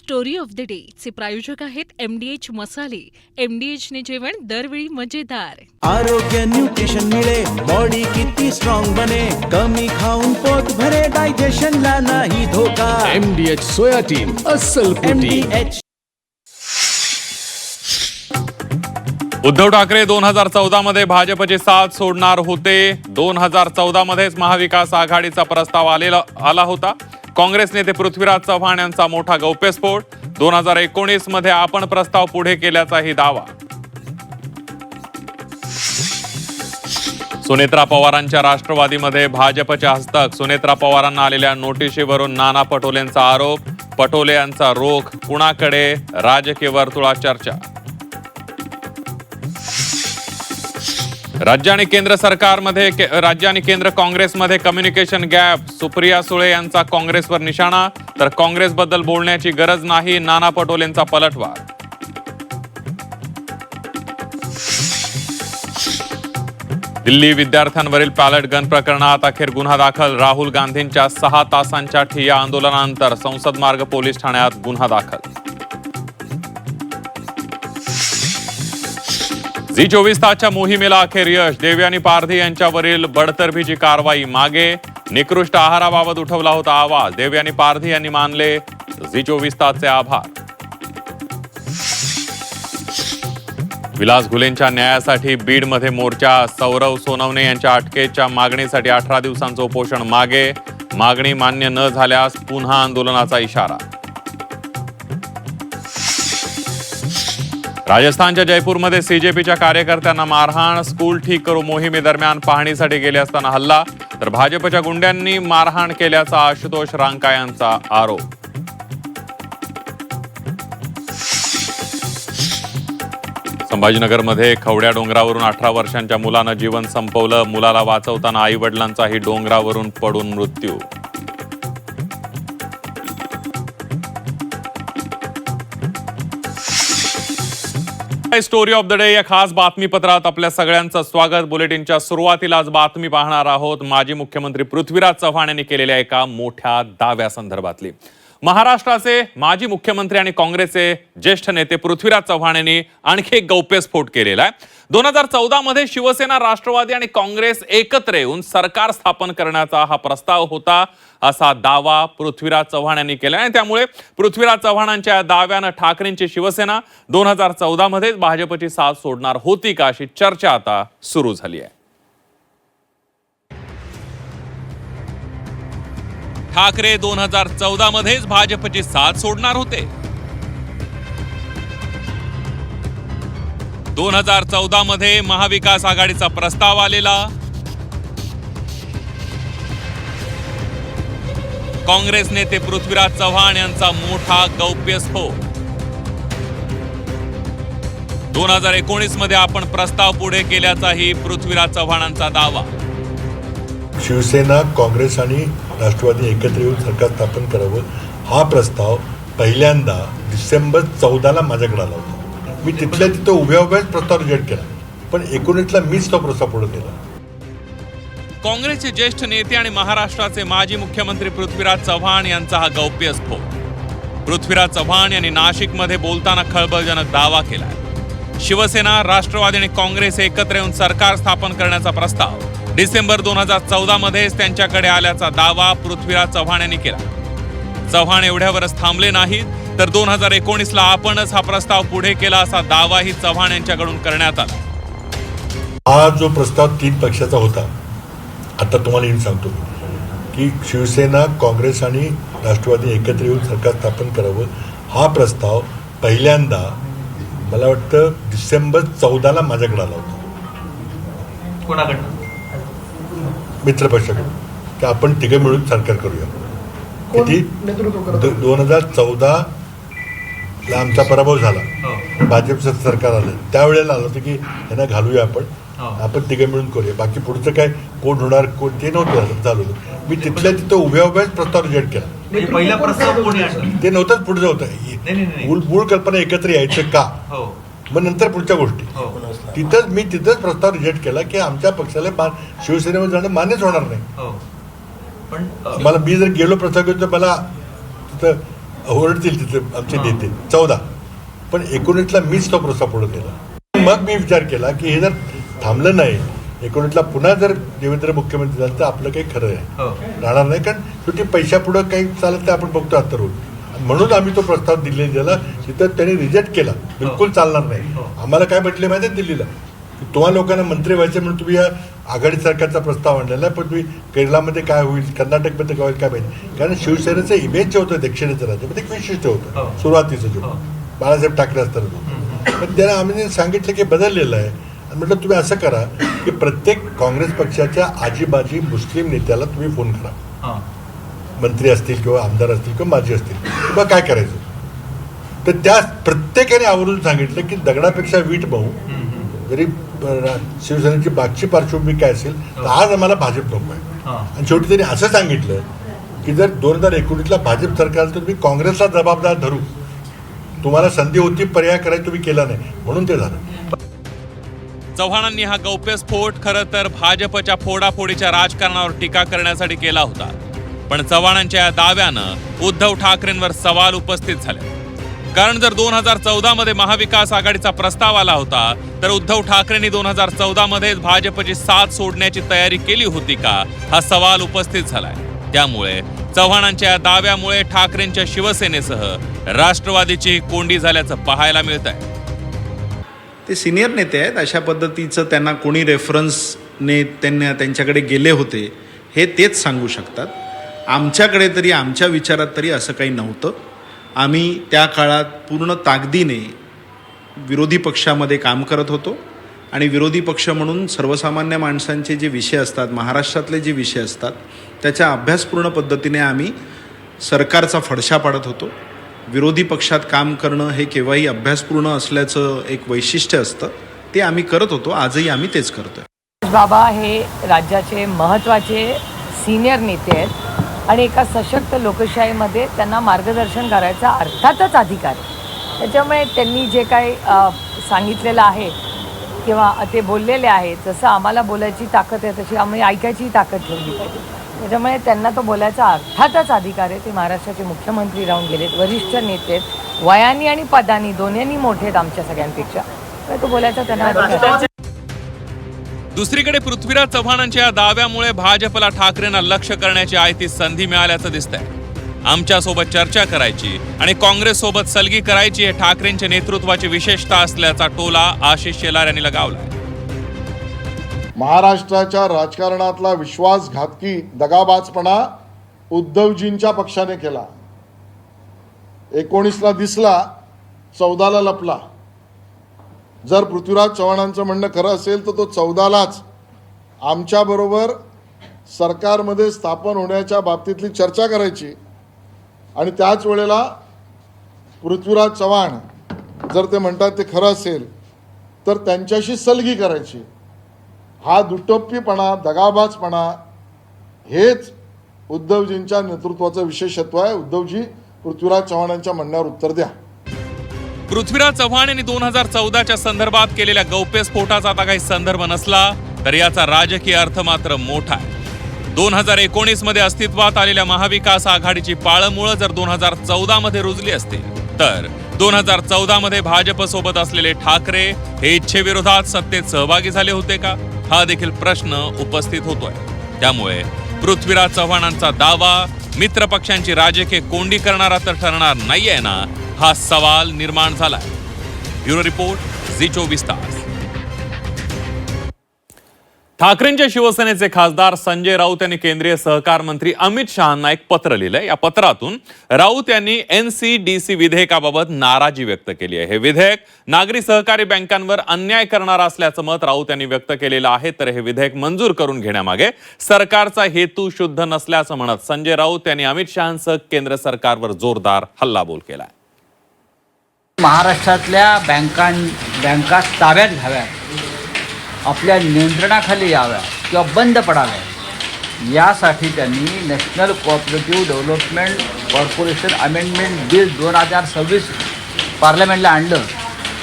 Story of the day चे प्रायोजक आहेत MDH मसाले. MDH ने जेवण दरवेळी मजेदार. आरोग्य न्यूट्रिशन मिळे, बॉडी किती स्ट्रॉंग बने, कमी खाऊन पोट भरे, डायजेशनला नाही धोका. MDH सोया टीम अस्सल प्रोटीन. MDH. उद्धव ठाकरे 2014 मध्ये भाजपची साथ सोडणार होते. 2014 मध्येच महाविकास आघाडीचा प्रस्ताव आला होता. काँग्रेस नेते पृथ्वीराज चव्हाण यांचा मोठा गौप्यस्फोट. 2019 मध्ये आपण प्रस्ताव पुढे केल्याचाही दावा. सुनेत्रा पवारांच्या राष्ट्रवादीमध्ये भाजपचे हस्तक. सुनेत्रा पवारांना आलेल्या नोटिशीवरून नाना पटोलेंचा आरोप. पटोले यांचा रोख कुणाकडे, राजकीय वर्तुळात चर्चा. राज्य आणि केंद्र काँग्रेसमध्ये कम्युनिकेशन गॅप. सुप्रिया सुळे यांचा काँग्रेसवर निशाणा. तर काँग्रेसबद्दल बोलण्याची गरज नाही, नाना पटोलेंचा पलटवार. दिल्ली विद्यार्थ्यांवरील पॅलेट गन प्रकरणात अखेर गुन्हा दाखल. राहुल गांधींच्या 6 तासांच्या ठिय्या आंदोलनानंतर संसद मार्ग पोलीस ठाण्यात गुन्हा दाखल. झी24 तासच्या मोहिमेला अखेर यश. देवयानी पारधी यांच्यावरील बडतर्फीची कारवाई मागे. निकृष्ट आहाराबाबत उठवला होता आवाज. देवयानी पारधी यांनी मानले झी24 तासचे आभार. विलास घुलेंच्या न्यायासाठी बीडमध्ये मोर्चा. सौरव सोनवणे यांच्या अटकेच्या मागणीसाठी 18 दिवसांचं उपोषण मागे. मागणी मान्य न झाल्यास पुन्हा आंदोलनाचा इशारा. राजस्थानच्या जयपूरमध्ये सीजेपीच्या कार्यकर्त्यांना मारहाण. स्कूल ठीक करू मोहिमेदरम्यान पाहणीसाठी गेले असताना हल्ला. तर भाजपच्या गुंड्यांनी मारहाण केल्याचा आशुतोष रांका यांचा आरोप. संभाजीनगरमध्ये खवड्या डोंगरावरून 18 वर्षांच्या मुलानं जीवन संपवलं. मुलाला वाचवताना आई वडिलांचाही डोंगरावरून पडून मृत्यू. स्टोरी ऑफ द डे या खास बातमीपत्रात आपल्या सगळ्यांचं स्वागत. बुलेटिनच्या सुरुवातीला आज बातमी पाहणार आहोत माजी मुख्यमंत्री पृथ्वीराज चव्हाण यांनी केलेल्या एका मोठ्या दाव्यासंदर्भातली. महाराष्ट्राचे माजी मुख्यमंत्री आणि काँग्रेसचे ज्येष्ठ नेते पृथ्वीराज चव्हाण यांनी आणखी एक गौप्यस्फोट केलेला आहे. 2014 मध्ये शिवसेना, राष्ट्रवादी आणि काँग्रेस एकत्र येऊन सरकार स्थापन करण्याचा हा प्रस्ताव होता, असा दावा पृथ्वीराज चव्हाण यांनी केला. आणि त्यामुळे पृथ्वीराज चव्हाणांच्या दाव्यानं ठाकरेंची शिवसेना 2014 मध्येच भाजपची साथ सोडणार होती का, अशी चर्चा आता सुरू झाली आहे. ठाकरे 2014 मध्येच भाजपची साथ सोडणार होते. 2014 मध्ये महाविकास आघाडीचा प्रस्ताव आलेला. काँग्रेस नेते पृथ्वीराज चव्हाण यांचा मोठा गौप्यस्फोट. 2019 मध्ये आपण प्रस्ताव पुढे केल्याचाही पृथ्वीराज चव्हाणांचा दावा. शिवसेना, काँग्रेस आणि राष्ट्रवादी एकत्र येऊन सरकार स्थापन करावं हा प्रस्ताव पहिल्यांदा डिसेंबर 14ला माझ्याकडे आला होता. मी तिथल्या तिथं उभ्याच प्रस्ताव रिजेक्ट केला, पण 19ला मीच तो प्रस्ताव पुढे केला. काँग्रेसचे ज्येष्ठ नेते आणि महाराष्ट्राचे माजी मुख्यमंत्री पृथ्वीराज चव्हाण यांचा हा गौप्यस्फोट. पृथ्वीराज चव्हाण यांनी नाशिकमध्ये बोलताना खळबळजनक दावा केला. शिवसेना, राष्ट्रवादी आणि काँग्रेस एकत्र येऊन सरकार स्थापन करण्याचा प्रस्ताव डिसेंबर 2014 मध्येच त्यांच्याकडे आल्याचा दावा पृथ्वीराज चव्हाण यांनी केला. चव्हाण एवढ्यावरच थांबले नाहीत, तर 2019ला आपणच हा प्रस्ताव पुढे केला, असा दावाही चव्हाण यांच्याकडून करण्यात आला. हा जो प्रस्ताव 3 पक्षाचा होता, आता तुम्हाला येऊन सांगतो की शिवसेना, काँग्रेस आणि राष्ट्रवादी एकत्र येऊन सरकार स्थापन करावं हा प्रस्ताव पहिल्यांदा मला वाटतं डिसेंबर 14ला माझ्याकडे आला होता. कोणाकडनं? मित्रपक्षाकडून, की आपण तिघे मिळून सरकार करूया. किती 2014ला आमचा पराभव झाला, भाजपचं सरकार आलं, त्यावेळेला आलं होतं की यांना घालूया आपण तिघे मिळून करूया. बाकी पुढचं काय कोण होणार कोण ते नव्हतं झालं. मी तिथल्या तिथं उभ्याच प्रस्ताव रिजेक्ट केला. पहिला प्रस्ताव कोणी आणला? ते नव्हतंच पुढचं होतं. मूळ कल्पना एकत्र यायचं का, मग नंतर पुढच्या गोष्टी. तिथंच प्रस्ताव रिजेक्ट केला की आमच्या पक्षाला शिवसेनेवर जाणं मान्यच होणार नाही. पण मला मी जर गेलो प्रस्ताव घेऊन तर मला तिथं ओरडतील तिथे आमचे नेते 14, पण 19ला मीच तो प्रस्ताव पुढे केला. मग मी विचार केला की हे जर थांबलं नाही, 19ला पुन्हा जर देवेंद्र मुख्यमंत्री झाले तर आपलं काही खरं आहे राहणार नाही, कारण शेवटी पैशापुढं काही चालत ते आपण बघतो आता रोज. म्हणून आम्ही तो प्रस्ताव दिल्लीला तिथं त्यांनी रिजेक्ट केला, बिलकुल चालणार नाही. आम्हाला काय म्हटले माहिती आहे दिल्लीला, की तुम्हा लोकांना मंत्री व्हायचे म्हणून तुम्ही या आघाडी सरकारचा प्रस्ताव आणलेला आहे, पण तुम्ही केरळामध्ये काय होईल, कर्नाटकमध्ये काय होईल काय माहिती. कारण शिवसेनेचं इमेज जे होतं दक्षिणेचं राज्यामध्ये एक विशिष्ट होतं सुरुवातीचं, जो बाळासाहेब ठाकरे असताना. पण त्याला आम्ही सांगितलं की बदललेलं आहे. आणि म्हटलं तुम्ही असं करा की प्रत्येक काँग्रेस पक्षाच्या आजीबाजी मुस्लिम नेत्याला तुम्ही फोन करा, मंत्री असतील किंवा आमदार असतील किंवा माजी असतील, किंवा काय करायचं. तर त्या प्रत्येकाने आवर्जून सांगितलं की दगडापेक्षा वीट मऊ, जरी शिवसेनेची मागची पार्श्वभूमी काय असेल तर आज आम्हाला भाजप नको आहे. आणि शेवटी त्यांनी असं सांगितलं की जर 2019ला भाजप सरकार तर तुम्ही काँग्रेसला जबाबदार धरू, तुम्हाला संधी होती पर्याय करायची, तुम्ही केला नाही, म्हणून ते झालं. चव्हाणांनी हा गौप्यस्फोट खरं तर भाजपच्या फोडाफोडीच्या राजकारणावर टीका करण्यासाठी केला होता. पण चव्हाणांच्या या दाव्यानं उद्धव ठाकरेंवर सवाल उपस्थित झाले. कारण जर 2014 मध्ये महाविकास आघाडीचा प्रस्ताव आला होता तर उद्धव ठाकरेंनी 2014 मध्येच भाजपची साथ सोडण्याची तयारी केली होती का, हा सवाल उपस्थित झालाय. त्यामुळे चव्हाणांच्या या दाव्यामुळे ठाकरेंच्या शिवसेनेसह राष्ट्रवादीची कोंडी झाल्याचं पाहायला मिळत आहे. ते सिनियर नेते आहेत, अशा पद्धतीचं त्यांना कोणी रेफरन्सने त्यांच्याकडे गेले होते हे तेच सांगू शकतात. आमच्याकडे तरी, आमच्या विचारात तरी असं काही नव्हतं. आम्ही त्या काळात पूर्ण ताकदीने विरोधी पक्षामध्ये काम करत होतो आणि विरोधी पक्ष म्हणून सर्वसामान्य माणसांचे जे विषय असतात, महाराष्ट्रातले जे विषय असतात, त्याच्या अभ्यासपूर्ण पद्धतीने आम्ही सरकारचा फडशा पाडत होतो. विरोधी पक्षात काम करणं हे केव्हाही अभ्यासपूर्ण असल्याचं एक वैशिष्ट्य असतं, ते आम्ही करत होतो. आजही आम्ही तेच करतोय. बाबा हे राज्याचे महत्त्वाचे सिनियर नेते आहेत आणि एका सशक्त लोकशाहीमध्ये त्यांना मार्गदर्शन करायचा अर्थातच अधिकार आहे. त्याच्यामुळे त्यांनी जे काही सांगितलेलं आहे किंवा ते बोललेले आहेत, जसं आम्हाला बोलायची ताकद आहे तशी आम्ही ऐकायची ताकद ठेवली पाहिजे. त्याच्यामुळे त्यांना तो बोलायचा अर्थातच अधिकार आहे. ते महाराष्ट्राचे मुख्यमंत्री राहून गेलेत, वरिष्ठ नेते आहेत, वयाने आणि पदानी दोन्हींनी मोठे आहेत आमच्या सगळ्यांपेक्षा, तर तो बोलायचा त्यांना अधिकार आहे. दुसरीकडे पृथ्वीराज चव्हाणांच्या या दाव्यामुळे भाजपला ठाकरेंना लक्ष करण्याची आयती संधी मिळाल्याचं दिसतंय. आमच्यासोबत चर्चा करायची आणि काँग्रेस सोबत सलगी करायची हे ठाकरेंच्या नेतृत्वाची विशेषता असल्याचा टोला आशिष शेलार यांनी लगावलाय. महाराष्ट्राच्या राजकारणातला विश्वासघातकी दगाबाजपणा उद्धवजींच्या पक्षाने केला. 19ला दिसला, 14ला लपला. जर पृथ्वीराज चव्हाणांचं म्हणणं खरं असेल तर तो 14लाच आमच्याबरोबर सरकारमध्ये स्थापन होण्याच्या बाबतीतली चर्चा करायची आणि त्याच वेळेला पृथ्वीराज चव्हाण जर ते म्हणतात ते खरं असेल तर त्यांच्याशी सलगी करायची. हा दुटप्पीपणा, दगाबाजपणा हेच उद्धवजींच्या नेतृत्वाचं विशेषत्व आहे. उद्धवजी, पृथ्वीराज चव्हाणांच्या म्हणण्यावर उत्तर द्या. पृथ्वीराज चव्हाण यांनी 2014च्या संदर्भात केलेल्या गौप्यस्फोटाचा आता काही संदर्भ नसला तर याचा राजकीय अर्थ मात्र मोठा आहे. 2019 मध्ये अस्तित्वात आलेल्या महाविकास आघाडीची पाळंमुळं जर 2014 मध्ये रुजली असतील तर 2014 मध्ये भाजपसोबत असलेले ठाकरे हे इच्छेविरोधात सत्तेत सहभागी झाले होते का, हा देखील प्रश्न उपस्थित होतोय. त्यामुळे पृथ्वीराज चव्हाणांचा दावा मित्रपक्षांची राजकीय कोंडी करणारा तर ठरणार नाहीये ना, हा सवाल निर्माण झालाय. ब्युरो रिपोर्ट, झी24 तास. ठाकरेंच्या शिवसेनेचे खासदार संजय राऊत यांनी केंद्रीय सहकार मंत्री अमित शहांना एक पत्र लिहिलंय. या पत्रातून राऊत यांनी NCDC विधेयकाबाबत नाराजी व्यक्त केली आहे. हे विधेयक नागरी सहकारी बँकांवर अन्याय करणारा असल्याचं मत राऊत यांनी व्यक्त केलेलं आहे. तर हे विधेयक मंजूर करून घेण्यामागे सरकारचा हेतू शुद्ध नसल्याचं म्हणत संजय राऊत यांनी अमित शहांसह केंद्र सरकारवर जोरदार हल्लाबोल केलाय. महाराष्ट्रातल्या बँका ताब्यात घ्याव्यात, आपल्या नियंत्रणाखाली याव्या किंवा बंद पडाव्या, यासाठी त्यांनी national cooperative development corporation amendment bill 2026 पार्लमेंटला आणलं.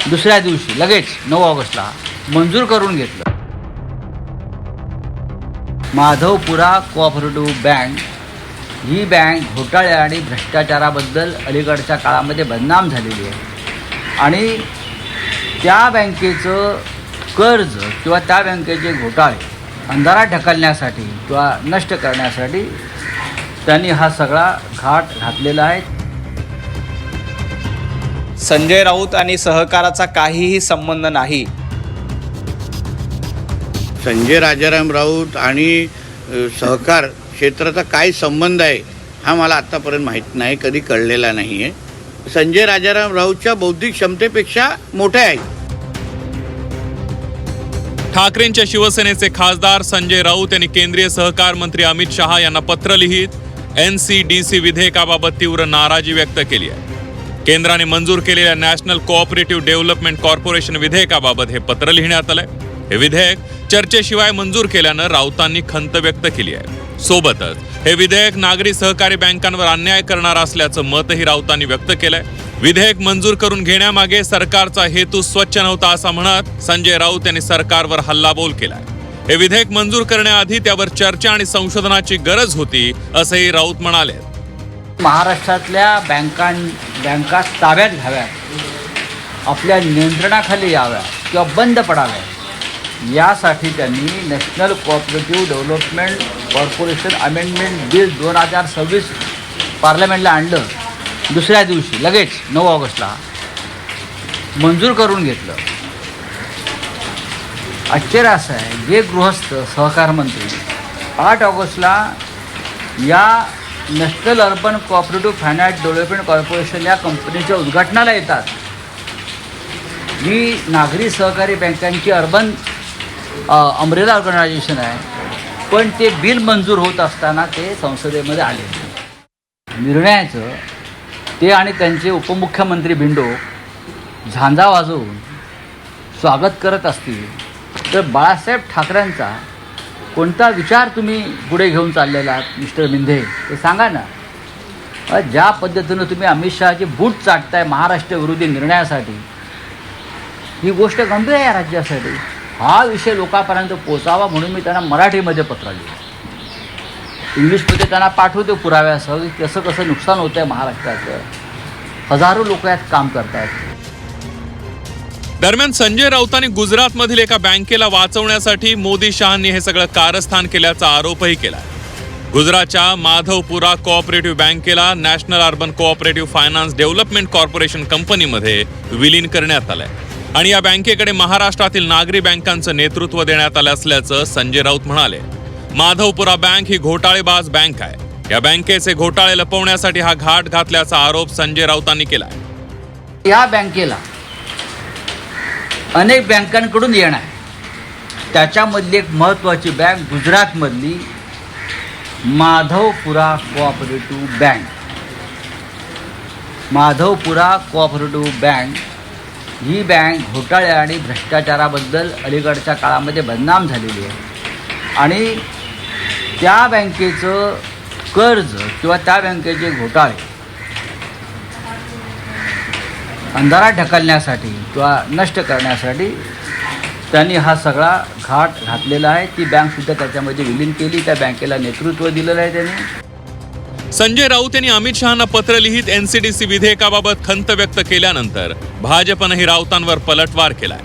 दुसऱ्या दिवशी लगेच 9 ऑगस्टला मंजूर करून घेतलं. माधवपुरा कोऑपरेटिव्ह बँक ही बँक घोटाळे आणि भ्रष्टाचाराबद्दल अलीकडच्या काळामध्ये बदनाम झालेली आहे आणि त्या बँकेचं कर्ज किंवा त्या बँकेचे घोटाळे अंधारात ढकलण्यासाठी किंवा नष्ट करण्यासाठी त्यांनी हा सगळा घाट घातलेला आहे. संजय राऊत आणि सहकाराचा काहीही संबंध नाही. संजय राजाराम राऊत आणि सहकार क्षेत्राचा काय संबंध आहे हा मला आत्तापर्यंत माहीत नाही, कधी कळलेला नाही आहे. संजय राजाराम राऊतच्या बौद्धिक क्षमतेपेक्षा मोठे आहे. ठाकरेंच्या शिवसेनेचे खासदार संजय राऊत यांनी केंद्रीय सहकार मंत्री अमित शहा यांना पत्र लिहित NCDC विधेयकाबाबत तीव्र नाराजी व्यक्त केली आहे. केंद्राने मंजूर केलेल्या नॅशनल कोऑपरेटिव्ह डेव्हलपमेंट कॉर्पोरेशन विधेयकाबाबत हे पत्र लिहिण्यात आलंय. हे विधेयक चर्चेशिवाय मंजूर केल्यानं राऊतांनी खंत व्यक्त केली आहे. सोबतच हे विधेयक नागरी सहकारी बँकांवर अन्याय करणार असल्याचं मतही राऊतांनी व्यक्त केलंय. विधेयक मंजूर करून घेण्यामागे सरकारचा हेतू स्वच्छ नव्हता असं म्हणत संजय राऊत यांनी सरकारवर हल्लाबोल केलाय. हे विधेयक मंजूर करण्याआधी त्यावर चर्चा आणि संशोधनाची गरज होती असंही राऊत म्हणाले. महाराष्ट्रातल्या बँका ताब्यात घ्याव्यात, आपल्या नियंत्रणाखाली याव्यात किंवा बंद पडाव्यात यासाठी त्यांनी national cooperative development corporation amendment bill 2026 पार्लमेंटला आणलं. दुसऱ्या दिवशी लगेच 9 ऑगस्टला मंजूर करून घेतलं. आश्चर्य असं आहे, जे गृहस्थ सहकार मंत्री 8 ऑगस्टला या national urban cooperative finance development corporation या कंपनीच्या उद्घाटनाला येतात, जी नागरी सहकारी बँकांची अर्बन अम्ब्रेला ऑर्गनायझेशन आहे, पण ते बिल मंजूर होत असताना ते संसदेमध्ये आले. निर्णयाचं ते आणि त्यांचे उपमुख्यमंत्री बिंडो झांजा वाजवून स्वागत करत असतील तर बाळासाहेब ठाकरेंचा कोणता विचार तुम्ही पुढे घेऊन चाललेला आहात मिस्टर मिंधे ते सांगा ना. ज्या पद्धतीनं तुम्ही अमित शहाचे बूट चाटताय महाराष्ट्र विरोधी निर्णयासाठी, ही गोष्ट गंभीर आहे या राज्यासाठी. हा विषय लोकांपर्यंत पोचावा म्हणून मी त्यांना मराठीमध्ये पत्र लिहिलं. इंग्लिशमध्ये त्यांना पाठवतो पुराव्यासह कसं कसं नुकसान होतं आहे महाराष्ट्राचं. हजारो लोक यात काम करत आहेत. दरम्यान संजय राऊतांनी गुजरातमधील एका बँकेला वाचवण्यासाठी मोदी शहांनी हे सगळं कारस्थान केल्याचा आरोपही केला. गुजरातच्या माधवपुरा कोऑपरेटिव्ह बँकेला national urban cooperative finance development corporation कंपनीमध्ये विलीन करण्यात आलंय आणि या बँकेकडे महाराष्ट्रातील नागरी बँकांचं नेतृत्व देण्यात आलं असल्याचं संजय राऊत म्हणाले. माधवपुरा बँक ही घोटाळेबाज बँक आहे. या बँकेचे घोटाळे लपवण्यासाठी हा घाट घातल्याचा आरोप संजय राऊतांनी केलाय. या बँकेला अनेक बँकांकडून येणार, त्याच्यामधली एक महत्त्वाची बँक गुजरातमधली Madhavpura cooperative bank. Madhavpura cooperative bank ही बँक घोटाळे आणि भ्रष्टाचाराबद्दल अलीकडच्या काळामध्ये बदनाम झालेली आहे आणि त्या बँकेचं कर्ज किंवा त्या बँकेचे घोटाळे अंधारात ढकलण्यासाठी किंवा नष्ट करण्यासाठी त्यांनी हा सगळा घाट घातलेला आहे. ती बँकसुद्धा त्याच्यामध्ये विलीन केली, त्या बँकेला नेतृत्व दिलेलं आहे त्यांनी. संजय राऊत यांनी अमित शहांना पत्र लिहित NCDC विधेयकाबाबत खंत व्यक्त केल्यानंतर भाजपनंही राऊतांवर पलटवार केलाय.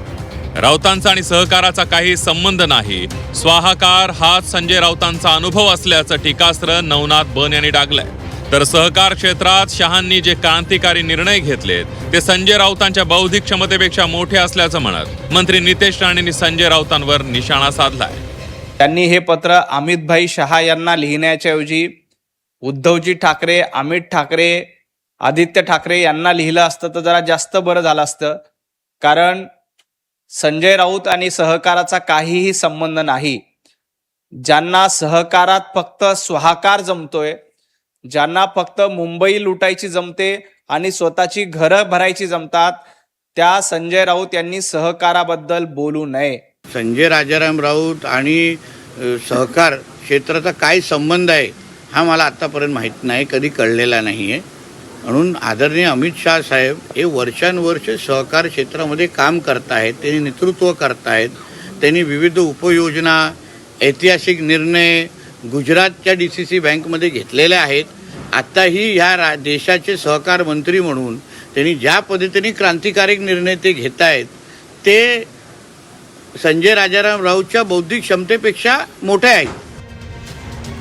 राऊतांचा आणि सहकाराचा काही संबंध नाही, स्वाहाकार हाच संजय राऊतांचा अनुभव असल्याचं टीकास्त्र नवनाथ बन यांनी डागलंय. तर सहकार क्षेत्रात शहांनी जे क्रांतिकारी निर्णय घेतलेत ते संजय राऊतांच्या बौद्धिक क्षमतेपेक्षा मोठे असल्याचं म्हणत मंत्री नितेश राणेंनी संजय राऊतांवर निशाणा साधलाय. त्यांनी हे पत्र अमितभाई शहा यांना लिहिण्याच्याऐवजी उद्धवजी ठाकरे, अमित ठाकरे, आदित्य ठाकरे यांना लिहिलं असतं तर जरा जास्त बरं झालं असतं. कारण संजय राऊत आणि सहकाराचा काहीही संबंध नाही. ज्यांना सहकारात फक्त स्वाहाकार जमतोय, ज्यांना फक्त मुंबई लुटायची जमते आणि स्वतःची घरं भरायची जमतात, त्या संजय राऊत यांनी सहकाराबद्दल बोलू नये. संजय राजाराम राऊत आणि सहकार क्षेत्राचा काय संबंध आहे हा मला आत्तापर्यंत माहीत नाही, कधी कळलेला नाही आहे. म्हणून आदरणीय अमित शहा साहेब हे वर्षानुवर्ष सहकार क्षेत्रामध्ये काम करत आहेत, त्यांनी नेतृत्व करत आहेत. त्यांनी विविध उपयोजना, ऐतिहासिक निर्णय, गुजरातच्या DCC बँकमध्ये घेतलेल्या आहेत. आत्ताही ह्या देशाचे सहकार मंत्री म्हणून त्यांनी ज्या पद्धतीने क्रांतिकारक निर्णय ते घेत आहेत ते संजय राजाराम राऊतच्या बौद्धिक क्षमतेपेक्षा मोठे आहेत.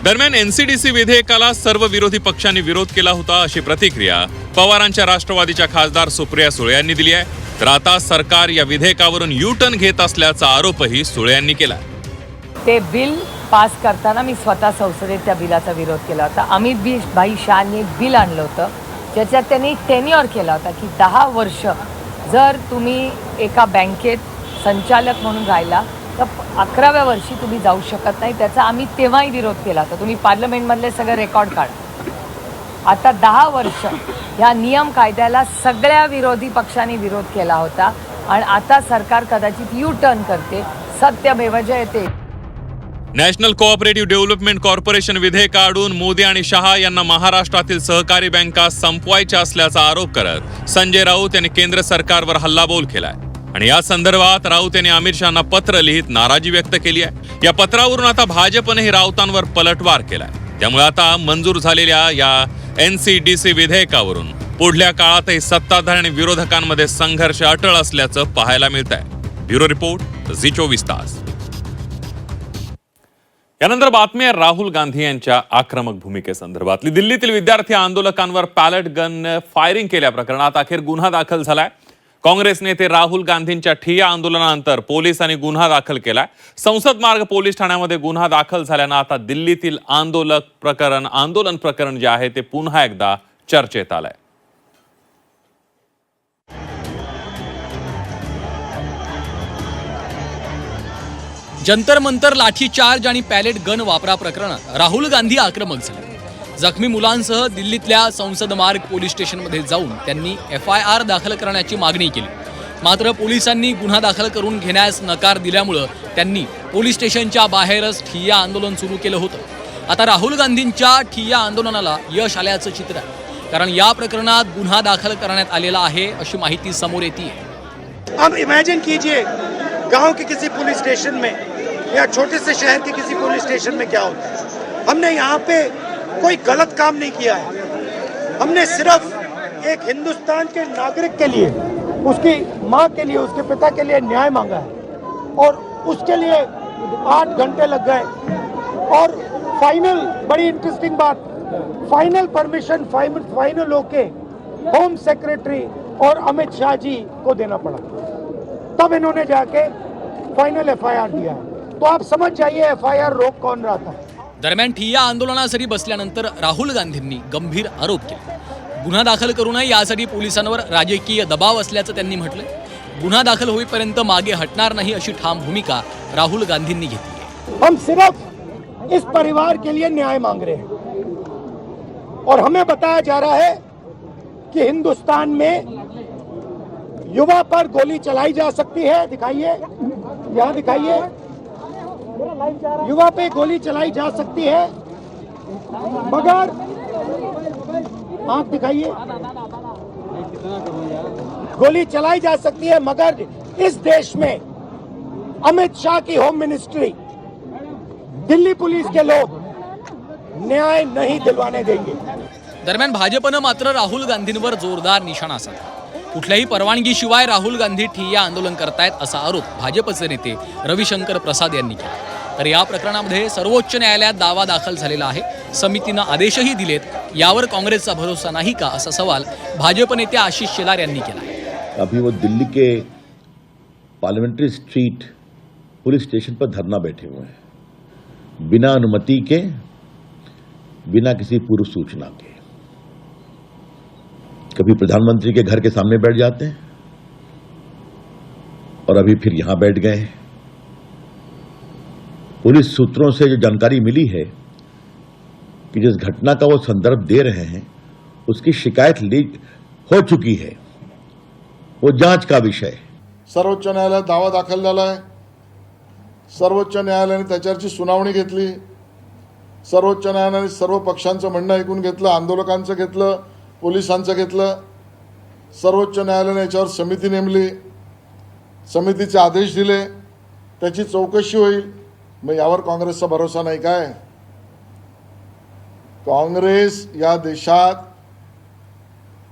दरम्यान NCDC विधेयकाला सर्व विरोधी पक्षांनी विरोध केला होता अशी प्रतिक्रिया पवारांच्या राष्ट्रवादीच्या खासदार सुप्रिया सुळे यांनी दिली आहे. तर आता सरकार या विधेयकावरून U-टर्न घेत असल्याचा आरोपही सुळे यांनी केला. ते बिल पास करताना मी स्वतः संसदेत त्या बिलाचा विरोध केला होता. अमित भाई शहानी बिल आणलं होतं ज्याच्यात त्यांनी टेन्युअर केला होता की 10 वर्ष जर तुम्ही एका बँकेत संचालक म्हणून राहिला तर 11व्या वर्षी तुम्ही जाऊ शकत नाही. त्याचा आम्ही तेव्हाही विरोध केला होता. तुम्ही पार्लमेंटमधले सगळे रेकॉर्ड काढा. आता 10 वर्ष या नियम कायद्याला सगळ्या विरोधी पक्षांनी विरोध केला होता आणि आता सरकार कदाचित U-टर्न करते. सत्यमेव जयते. नॅशनल कोऑपरेटिव्ह डेव्हलपमेंट कॉर्पोरेशन विधेयक काढून मोदी आणि शहा यांना महाराष्ट्रातील सहकारी बँका संपवायच्या असल्याचा आरोप करत संजय राऊत यांनी केंद्र सरकारवर हल्लाबोल केलाय. आणि या संदर्भात राऊत यांनी अमित शहांना पत्र लिहित नाराजी व्यक्त केली आहे. या पत्रावरून आता भाजपनेही राऊतांवर पलटवार केलाय. त्यामुळे आता मंजूर झालेल्या या NCDC विधेयकावरून पुढल्या काळातही सत्ताधारी आणि विरोधकांमध्ये संघर्ष अटळ असल्याचं पाहायला मिळत आहे. ब्युरो रिपोर्ट झी 24 तास. यानंतर बातमी आहे राहुल गांधी यांच्या आक्रमक भूमिकेसंदर्भातली. दिल्लीतील विद्यार्थी आंदोलकांवर पॅलेट गन फायरिंग केल्या प्रकरणात अखेर गुन्हा दाखल झालाय. काँग्रेस नेते राहुल गांधींच्या ठिय्या आंदोलनानंतर पोलिसांनी गुन्हा दाखल केलाय. संसद मार्ग पोलीस ठाण्यामध्ये गुन्हा दाखल झाल्यानं आता दिल्लीतील आंदोलन प्रकरण जे आहे ते पुन्हा एकदा चर्चेत आलंय. जंतर मंतर लाठीचार्ज आणि पॅलेट गन वापरा प्रकरणात राहुल गांधी आक्रमक झाले. जखमी मुलांसह दिल्लीतल्या संसद मार्ग पोलीस स्टेशनमध्ये जाऊन त्यांनी FIR दाखल करण्याची मागणी केली. मात्र पोलिसांनी गुन्हा दाखल करून घेण्यास नकार दिल्यामुळं त्यांनी पोलीस स्टेशनच्या बाहेरच ठिय्या आंदोलन सुरू केलं होतं. आता राहुल गांधींच्या ठिय्या आंदोलनाला यश आल्याचं चित्र आहे, कारण या प्रकरणात गुन्हा दाखल करण्यात आलेला आहे अशी माहिती समोर येते. आप इमेजिन कीजिए गांव के किसी पुलिस स्टेशन में या छोटे से शहर के किसी पुलिस स्टेशन में क्या होता है. हमने यहाँ पे कोई गलत काम नहीं किया है. हमने सिर्फ एक हिंदुस्तान के नागरिक के लिए, उसकी माँ के लिए, उसके पिता के लिए न्याय मांगा है और उसके लिए 8 घंटे लग गए. और फाइनल, बड़ी इंटरेस्टिंग बात, final permission final okay home secretary और अमित शाह जी को देना पड़ा. तब इन्होंने जाके फाइनल FIR दिया है. तो आप समझ जाइए FIR रोक कौन रहा था. दरम्यान ठिय्या आंदोलनासाठी बसल्यानंतर राहुल गांधींनी गंभीर आरोप केले. गुन्हा दाखल करू नये यासाठी पोलिसांवर राजकीय दबाव असल्याचं त्यांनी म्हटलं. गुन्हा दाखल होईपर्यंत मागे हटणार नाही अशी ठाम भूमिका राहुल गांधींनी घेतली आहे. हम सिर्फ इस परिवार के लिए न्याय मांग रहे हैं और हमें बताया जा रहा है कि हिंदुस्तान में युवा पर गोली चलाई जा सकती है. दिखाइए, यहाँ दिखाइए, युवा पे गोली चलाई जा सकती है, मगर आंख दिखाइए, गोली चलाई जा सकती है, मगर इस देश में अमित शाह की होम मिनिस्ट्री, दिल्ली पुलिस के लोग न्याय नहीं दिलवाने देंगे. दरम्यान भाजपनं मात्र राहुल गांधींवर जोरदार निशाणा साधला. कुठल्याही परवानगीशिवाय राहुल गांधी ठिय्या आंदोलन करतायत असा आरोप भाजपचे नेते रविशंकर प्रसाद यांनी केला. तर या प्रकरणामध्ये सर्वोच्च न्यायालयात दावा दाखल झालेला आहे. समितीनं आदेशही दिलेत. यावर काँग्रेसचा भरोसा नाही का असा सवाल भाजप नेते आशिष शेलार यांनी केला आहे. अभी वो दिल्ली के पार्लियामेंट्री स्ट्रीट पुलिस स्टेशन पर धरना बैठे हुए हैं, बिना अनुमति के, बिना किसी पूर्व सूचना के. कभी प्रधानमंत्री के घर के सामने बैठ जाते हैं और अभी फिर यहां बैठ गए. पुलिस सूत्रों से जो जानकारी मिली है कि जिस घटना का वो संदर्भ दे रहे हैं उसकी शिकायत लीक हो चुकी है, वो जांच का विषय. सर्वोच्च न्यायालयात दावा दाखल झाला आहे. सर्वोच्च न्यायालयाने त्याच्यावरची सुनावणी घेतली. सर्वोच्च न्यायालयाने सर्व पक्षांचं म्हणणं ऐकून घेतलं, आंदोलकांचं घेतलं, पोलिसांचं घेतलं. सर्वोच्च न्यायालयाने याच्यावर समिती नेमली, समितीचे आदेश दिले, त्याची चौकशी होईल. मग यावर काँग्रेसचा भरोसा नाही काय? काँग्रेस या देशात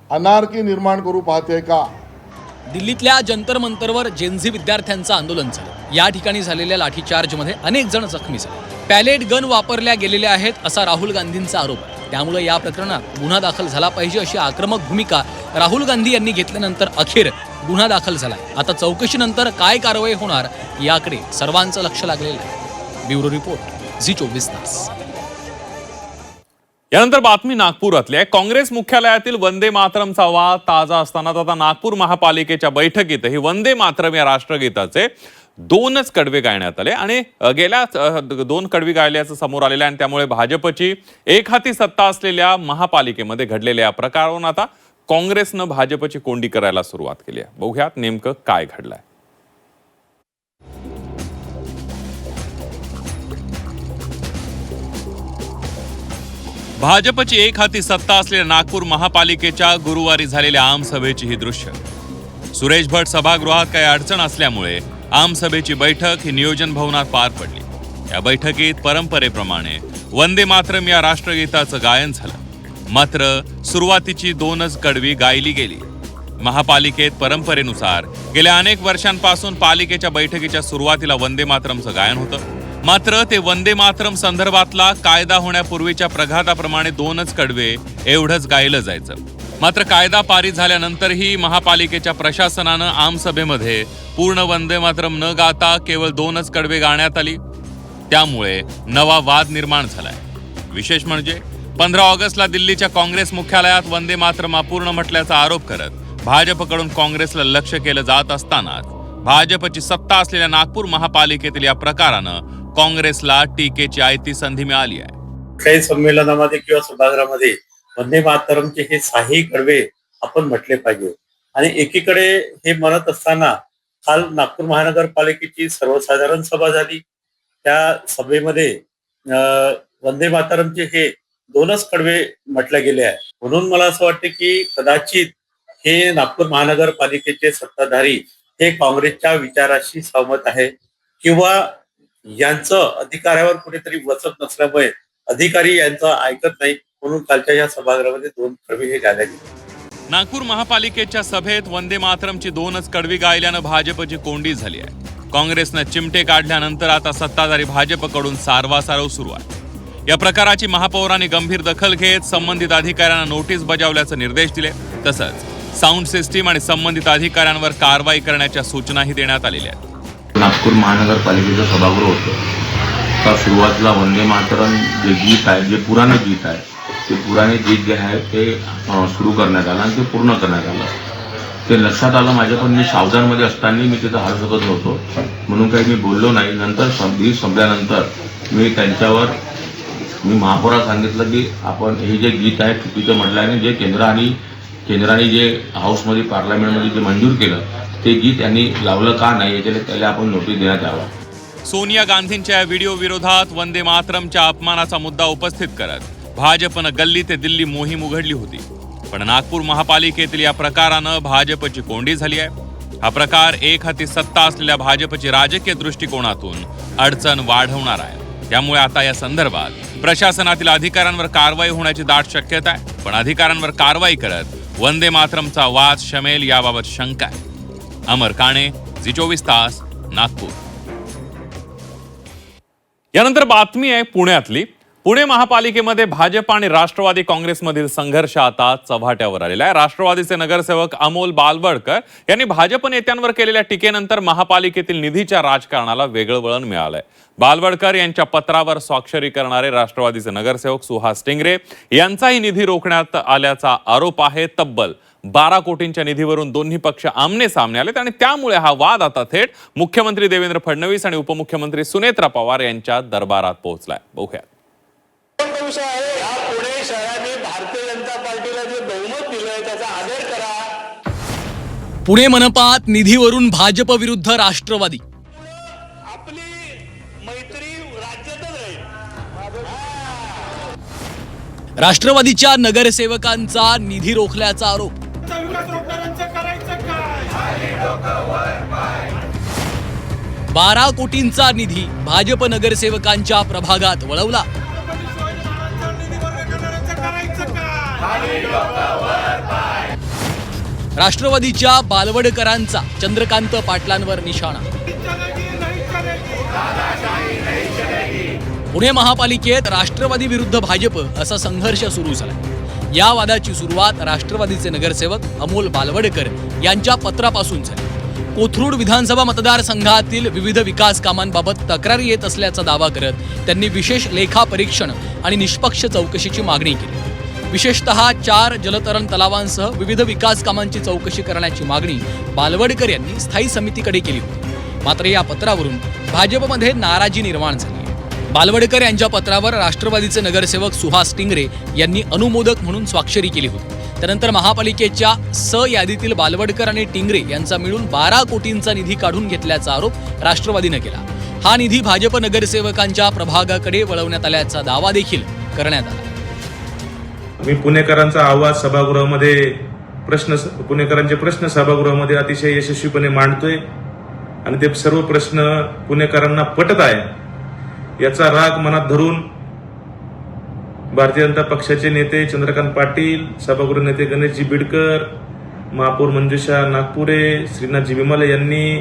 अनार्की निर्माण करू पाहते का? दिल्लीतल्या जंतर मंतरवर जेनझी विद्यार्थ्यांचं आंदोलन झालं. या ठिकाणी झालेल्या लाठीचार्जमध्ये अनेक जण जखमी झाले. पॅलेट गन वापरल्या गेलेल्या आहेत असा राहुल गांधींचा आरोप आहे. त्यामुळे या प्रकरणात गुन्हा दाखल झाला पाहिजे अशी आक्रमक भूमिका राहुल गांधी यांनी घेतल्यानंतर अखेर गुन्हा दाखल झाला. आता चौकशीनंतर काय कारवाई होणार याकडे सर्वांचं लक्ष लागलेलं आहे. ब्युरो रिपोर्ट, झी 24 तास. यानंतर बातमी नागपुरातली आहे. काँग्रेस मुख्यालयातील वंदे मातरमचा वाद ताजा असतानाच आता नागपूर महापालिकेच्या बैठकीतही वंदे मातरम या राष्ट्रगीताचे 2च कडवे गायण्यात आले आणि गेल्या 2 कडवी गायल्याचं समोर आलेलं आहे. आणि त्यामुळे भाजपची एकहाती सत्ता असलेल्या महापालिकेमध्ये घडलेल्या या प्रकारावरून आता काँग्रेसनं भाजपची कोंडी करायला सुरुवात केली आहे. बघूयात नेमकं काय घडलंय. भाजपची एकहाती सत्ता असलेल्या नागपूर महापालिकेच्या गुरुवारी झालेल्या आमसभेची ही दृश्य. सुरेश भट सभागृहात काही अडचण असल्यामुळे आमसभेची बैठक ही नियोजन भवनात पार पडली. या बैठकीत परंपरेप्रमाणे वंदे मातरम या राष्ट्रगीताचं गायन झालं. मात्र सुरुवातीची 2च कडवी गायली गेली. महापालिकेत परंपरेनुसार गेल्या अनेक वर्षांपासून पालिकेच्या बैठकीच्या सुरुवातीला वंदे मातरमचं गायन होतं. मात्र ते वंदे मातरम संदर्भातला कायदा होण्यापूर्वीच्या प्रघाताप्रमाणे 2च कडवे एवढंच गायलं जायचं. मात्र कायदा पारित झाल्यानंतरही महापालिकेच्या प्रशासनानं आमसभेमध्ये पूर्ण वंदे मातरम न गाता केवळ 2च कडवे गाण्यात आली. त्यामुळे नवा वाद निर्माण झालाय. विशेष म्हणजे 15 ऑगस्टला दिल्लीच्या काँग्रेस मुख्यालयात वंदे मातरम अपूर्ण म्हटल्याचा आरोप करत भाजपकडून काँग्रेसला लक्ष केलं जात असतानाच भाजपची सत्ता असलेल्या नागपूर महापालिकेतील या प्रकारानं काँग्रेसला टीकेची आयती संधी मिळाली आहे. काही संमेलनामध्ये किंवा सभागृहामध्ये वंदे मातरमचे हे 6 कडवे आपण म्हटले पाहिजे. आणि एकीकडे हे म्हणत असताना काल नागपूर महानगरपालिकेची सर्वसाधारण सभा झाली. त्या सभेमध्ये वंदे मातरमचे हे 2च कडवे म्हटले गेले आहे. म्हणून मला असं वाटतं की कदाचित हे नागपूर महानगरपालिकेचे सत्ताधारी हे काँग्रेसच्या विचाराशी सहमत आहे किंवा यांचं अधिकाऱ्यावर कुठेतरी वचक नसल्यामुळे अधिकारी यांचं ऐकत नाही, म्हणून कालच्या या सभागृहामध्ये 2 कडवे हे गायले गेले. नागपूर महापालिकेच्या सभेत वंदे मातरमची 2च कडवी गायल्यानं भाजपची कोंडी झाली आहे. काँग्रेसनं चिमटे काढल्यानंतर आता सत्ताधारी भाजपकडून सारवासारव सुरू आहे. या प्रकाराची महापौरांनी गंभीर दखल घेत संबंधित अधिकाऱ्यांना नोटीस बजावल्याचे निर्देश दिले. तसंच साऊंड सिस्टीम आणि संबंधित अधिकाऱ्यांवर कारवाई करण्याच्या सूचनाही देण्यात आलेल्या आहेत. नागपूर महानगरपालिकेचं सभागृह होतं. तर सुरुवातीला वंदे मातरम जे गीत आहे, जे पुराणे गीत आहे, ते पुराणे गीत जे आहे ते सुरू करण्यात आलं आणि ते पूर्ण करण्यात आलं. ते लक्षात आलं माझ्या, पण मी सावधानमध्ये असताना मी तिथं हालू शकत नव्हतो म्हणून काही मी बोललो नाही. नंतर संपल्यानंतर मी महापौराला सांगितलं की आपण हे जे गीत आहे चुकीचं म्हटल्याने जे केंद्राने जे हाऊसमध्ये पार्लमेंटमध्ये जे मंजूर केलं ते गीत यांनी लावलं का नाही याच्याला त्याला आपण नोटीस देण्यात यावं. सोनिया गांधींच्या व्हिडिओ विरोधात वंदे मातरमच्या अपमानाचा मुद्दा उपस्थित करत भाजपनं गल्ली ते दिल्ली मोहीम उघडली होती. पण नागपूर महापालिकेतील या प्रकारानं भाजपची कोंडी झाली आहे. हा प्रकार एकहाती सत्ता असलेल्या भाजपची राजकीय दृष्टिकोनातून अडचण वाढवणार आहे. त्यामुळे आता या संदर्भात प्रशासनातील अधिकाऱ्यांवर कारवाई होण्याची दाट शक्यता आहे. पण अधिकाऱ्यांवर कारवाई करत वंदे मातरमचा वाद शमेल याबाबत शंका आहे. अमर काणे, झी 24 तास, नागपूर. यानंतर बातमी आहे पुण्यातली. पुणे महापालिकेमध्ये भाजप आणि राष्ट्रवादी काँग्रेसमधील संघर्ष आता चव्हाट्यावर आलेला आहे. राष्ट्रवादीचे नगरसेवक अमोल बालवडकर यांनी भाजप नेत्यांवर केलेल्या टीकेनंतर महापालिकेतील निधीच्या राजकारणाला वेगळं वळण मिळालंय. बालवडकर यांच्या पत्रावर स्वाक्षरी करणारे राष्ट्रवादीचे नगरसेवक सुहास टिंगरे यांचाही निधी रोखण्यात आल्याचा आरोप आहे. तब्बल 12 कोटींच्या निधीवरून दोन्ही पक्ष आमने सामने आलेत आणि त्यामुळे हा वाद आता थेट मुख्यमंत्री देवेंद्र फडणवीस आणि उपमुख्यमंत्री सुनेत्रा पवार यांच्या दरबारात पोहोचलाय. बघूया. विषय आहे हा. पुणे शहराने भारतीय जनता पार्टीला जे बहुमत दिलंय त्याचा आदर करा. पुणे मनपात निधीवरून भाजप विरुद्ध राष्ट्रवादी. आपली मैत्री राज्यातच राहील. राष्ट्रवादीच्या नगरसेवकांचा निधी रोखल्याचा आरोप. 12 कोटींचा निधी भाजप नगरसेवकांच्या प्रभागात वळवला. राष्ट्रवादीच्या बालवडकरांचा चंद्रकांत पाटलांवर निशाणा. पुणे महापालिकेत राष्ट्रवादी विरुद्ध भाजप असा संघर्ष सुरू झाला. या वादाची सुरुवात राष्ट्रवादीचे नगरसेवक अमोल बालवडकर यांच्या पत्रापासून झाली. कोथरूड विधानसभा मतदारसंघातील विविध विकास कामांबाबत तक्रारी येत असल्याचा दावा करत त्यांनी विशेष लेखा परीक्षण आणि निष्पक्ष चौकशीची मागणी केली. विशेषतः 4 जलतरण तलावांसह विविध विकास कामांची चौकशी करण्याची मागणी बालवडकर यांनी स्थायी समितीकडे केली होती. मात्र या पत्रावरून भाजपमध्ये नाराजी निर्माण झाली. बालवडकर यांच्या पत्रावर राष्ट्रवादीचे नगरसेवक सुहास टिंगरे यांनी अनुमोदक म्हणून स्वाक्षरी केली होती. त्यानंतर महापालिकेच्या यादीतील बालवडकर आणि टिंगरे यांचा मिळून 12 कोटींचा निधी काढून घेतल्याचा आरोप राष्ट्रवादीनं केला. हा निधी भाजप नगरसेवकांच्या प्रभागाकडे वळवण्यात आल्याचा दावा देखील करण्यात आला. मी पुणेकरांचा आवाज सभागृहामध्ये पुणेकरांचे प्रश्न सभागृहामध्ये अतिशय यशस्वीपणे मांडतोय आणि ते सर्व प्रश्न पुणेकरांना पटत आहे याचा राग मनात धरून भारतीय जनता पक्षाचे नेते चंद्रकांत पाटील, सभागृह नेते गणेशजी बिडकर, महापौर मंजुषा नागपुरे, श्रीनाथजी विमले यांनी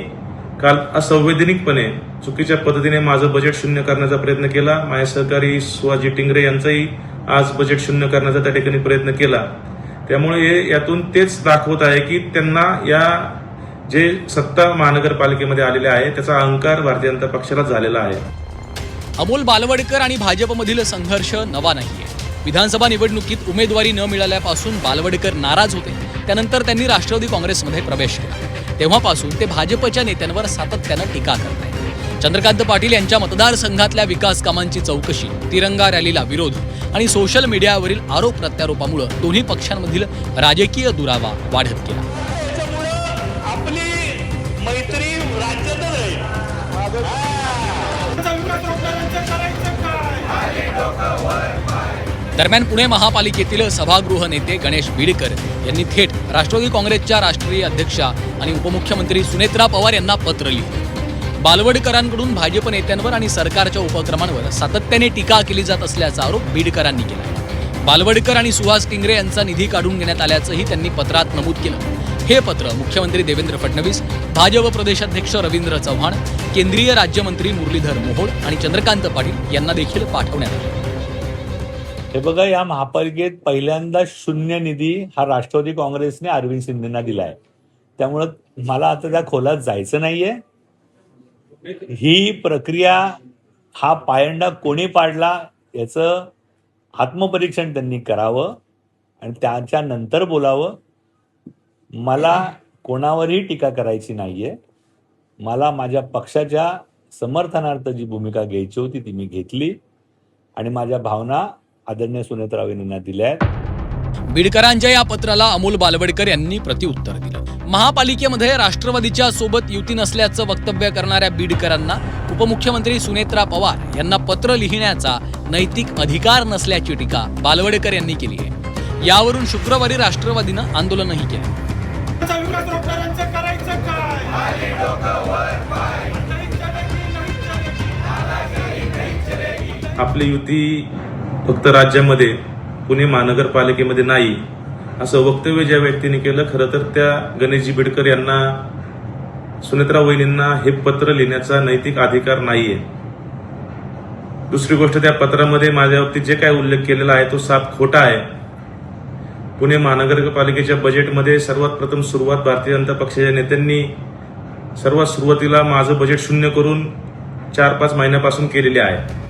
काल असंवैधानिकपणे चुकीच्या पद्धतीने माझं बजेट शून्य करण्याचा प्रयत्न केला. माझे सहकारी सुहाजी टिंगरे यांचाही आज बजेट शून्य करण्याचा त्या ठिकाणी प्रयत्न केला. त्यामुळे यातून तेच दाखवत आहे की त्यांना या जे सत्ता महानगरपालिकेमध्ये आलेले आहे त्याचा अहंकार भारतीय जनता पक्षाला झालेला आहे. अमोल बालवडकर आणि भाजपमधील संघर्ष नवा नाहीये. विधानसभा निवडणुकीत उमेदवारी न मिळाल्यापासून बालवडकर नाराज होते. त्यानंतर त्यांनी राष्ट्रवादी काँग्रेसमध्ये प्रवेश केला. तेव्हापासून ते भाजपच्या नेत्यांवर सातत्यानं टीका करत आहेत. चंद्रकांत पाटील यांच्या मतदारसंघातल्या विकास कामांची चौकशी, तिरंगा रॅलीला विरोध आणि सोशल मीडियावरील आरोप प्रत्यारोपामुळे दोन्ही पक्षांमधील राजकीय दुरावा वाढत गेला. आपली मैत्री राज्यात दरम्यान पुणे महापालिकेतील सभागृह नेते गणेश बिडकर यांनी थेट राष्ट्रवादी काँग्रेसच्या राष्ट्रीय अध्यक्षा आणि उपमुख्यमंत्री सुनेत्रा पवार यांना पत्र लिहिलं. बालवडकरांकडून भाजप नेत्यांवर आणि सरकारच्या उपक्रमांवर सातत्याने टीका केली जात असल्याचा आरोप बिडकरांनी केला. बालवडकर आणि सुहास टिंगरे यांचा निधी काढून घेण्यात आल्याचंही त्यांनी पत्रात नमूद केलं. हे पत्र मुख्यमंत्री देवेंद्र फडणवीस, भाजप प्रदेशाध्यक्ष रवींद्र चव्हाण, केंद्रीय राज्यमंत्री मुरलीधर मोहोळ आणि चंद्रकांत पाटील यांना देखील पाठवण्यात आले. हे बघा, या महापालिकेत पहिल्यांदा शून्य निधी हा राष्ट्रवादी काँग्रेसने अरविंद शिंदेना दिलाय. त्यामुळं मला आता त्या खोलात जायचं नाहीये. ही प्रक्रिया, हा पायंडा कोणी पाडला याचं आत्मपरीक्षण त्यांनी करावं आणि त्याच्यानंतर बोलावं. मला कोणावरही टीका करायची नाहीये. मला माझ्या पक्षाच्या समर्थनार्थ जी भूमिका घ्यायची होती ती मी घेतली आणि माझ्या भावना आदरणीय सुनेत्रावांना दिल्या आहेत. बिडकरांच्या या पत्राला अमोल बालवडकर यांनी प्रत्युत्तर दिलं. महापालिकेमध्ये राष्ट्रवादीच्या सोबत युती नसल्याचं वक्तव्य करणाऱ्या बिडकरांना उपमुख्यमंत्री सुनेत्रा पवार यांना पत्र लिहिण्याचा नैतिक अधिकार नसल्याची टीका बालवडकर यांनी केली आहे. यावरून शुक्रवारी राष्ट्रवादीनं आंदोलनही केलं. आपली युती फक्त राज्यामध्ये पुणे महानगरपालिकेमध्ये नाही असं वक्तव्य ज्या व्यक्तीने केलं, खरं तर त्या गणेशजी बिडकर यांना, सुनेत्रा वहिनींना हे पत्र लिहिण्याचा नैतिक अधिकार नाहीये. दुसरी गोष्ट, त्या पत्रामध्ये माझ्या बाबतीत जे काय उल्लेख केलेला आहे तो साफ खोटा आहे. पुणे महानगरपालिकेच्या बजेटमध्ये सर्वात प्रथम सुरुवात भारतीय जनता पक्षाच्या नेत्यांनी सर्वात सुरुवातीला माझं बजेट शून्य करून 4-5 महिन्यापासून केलेले आहे.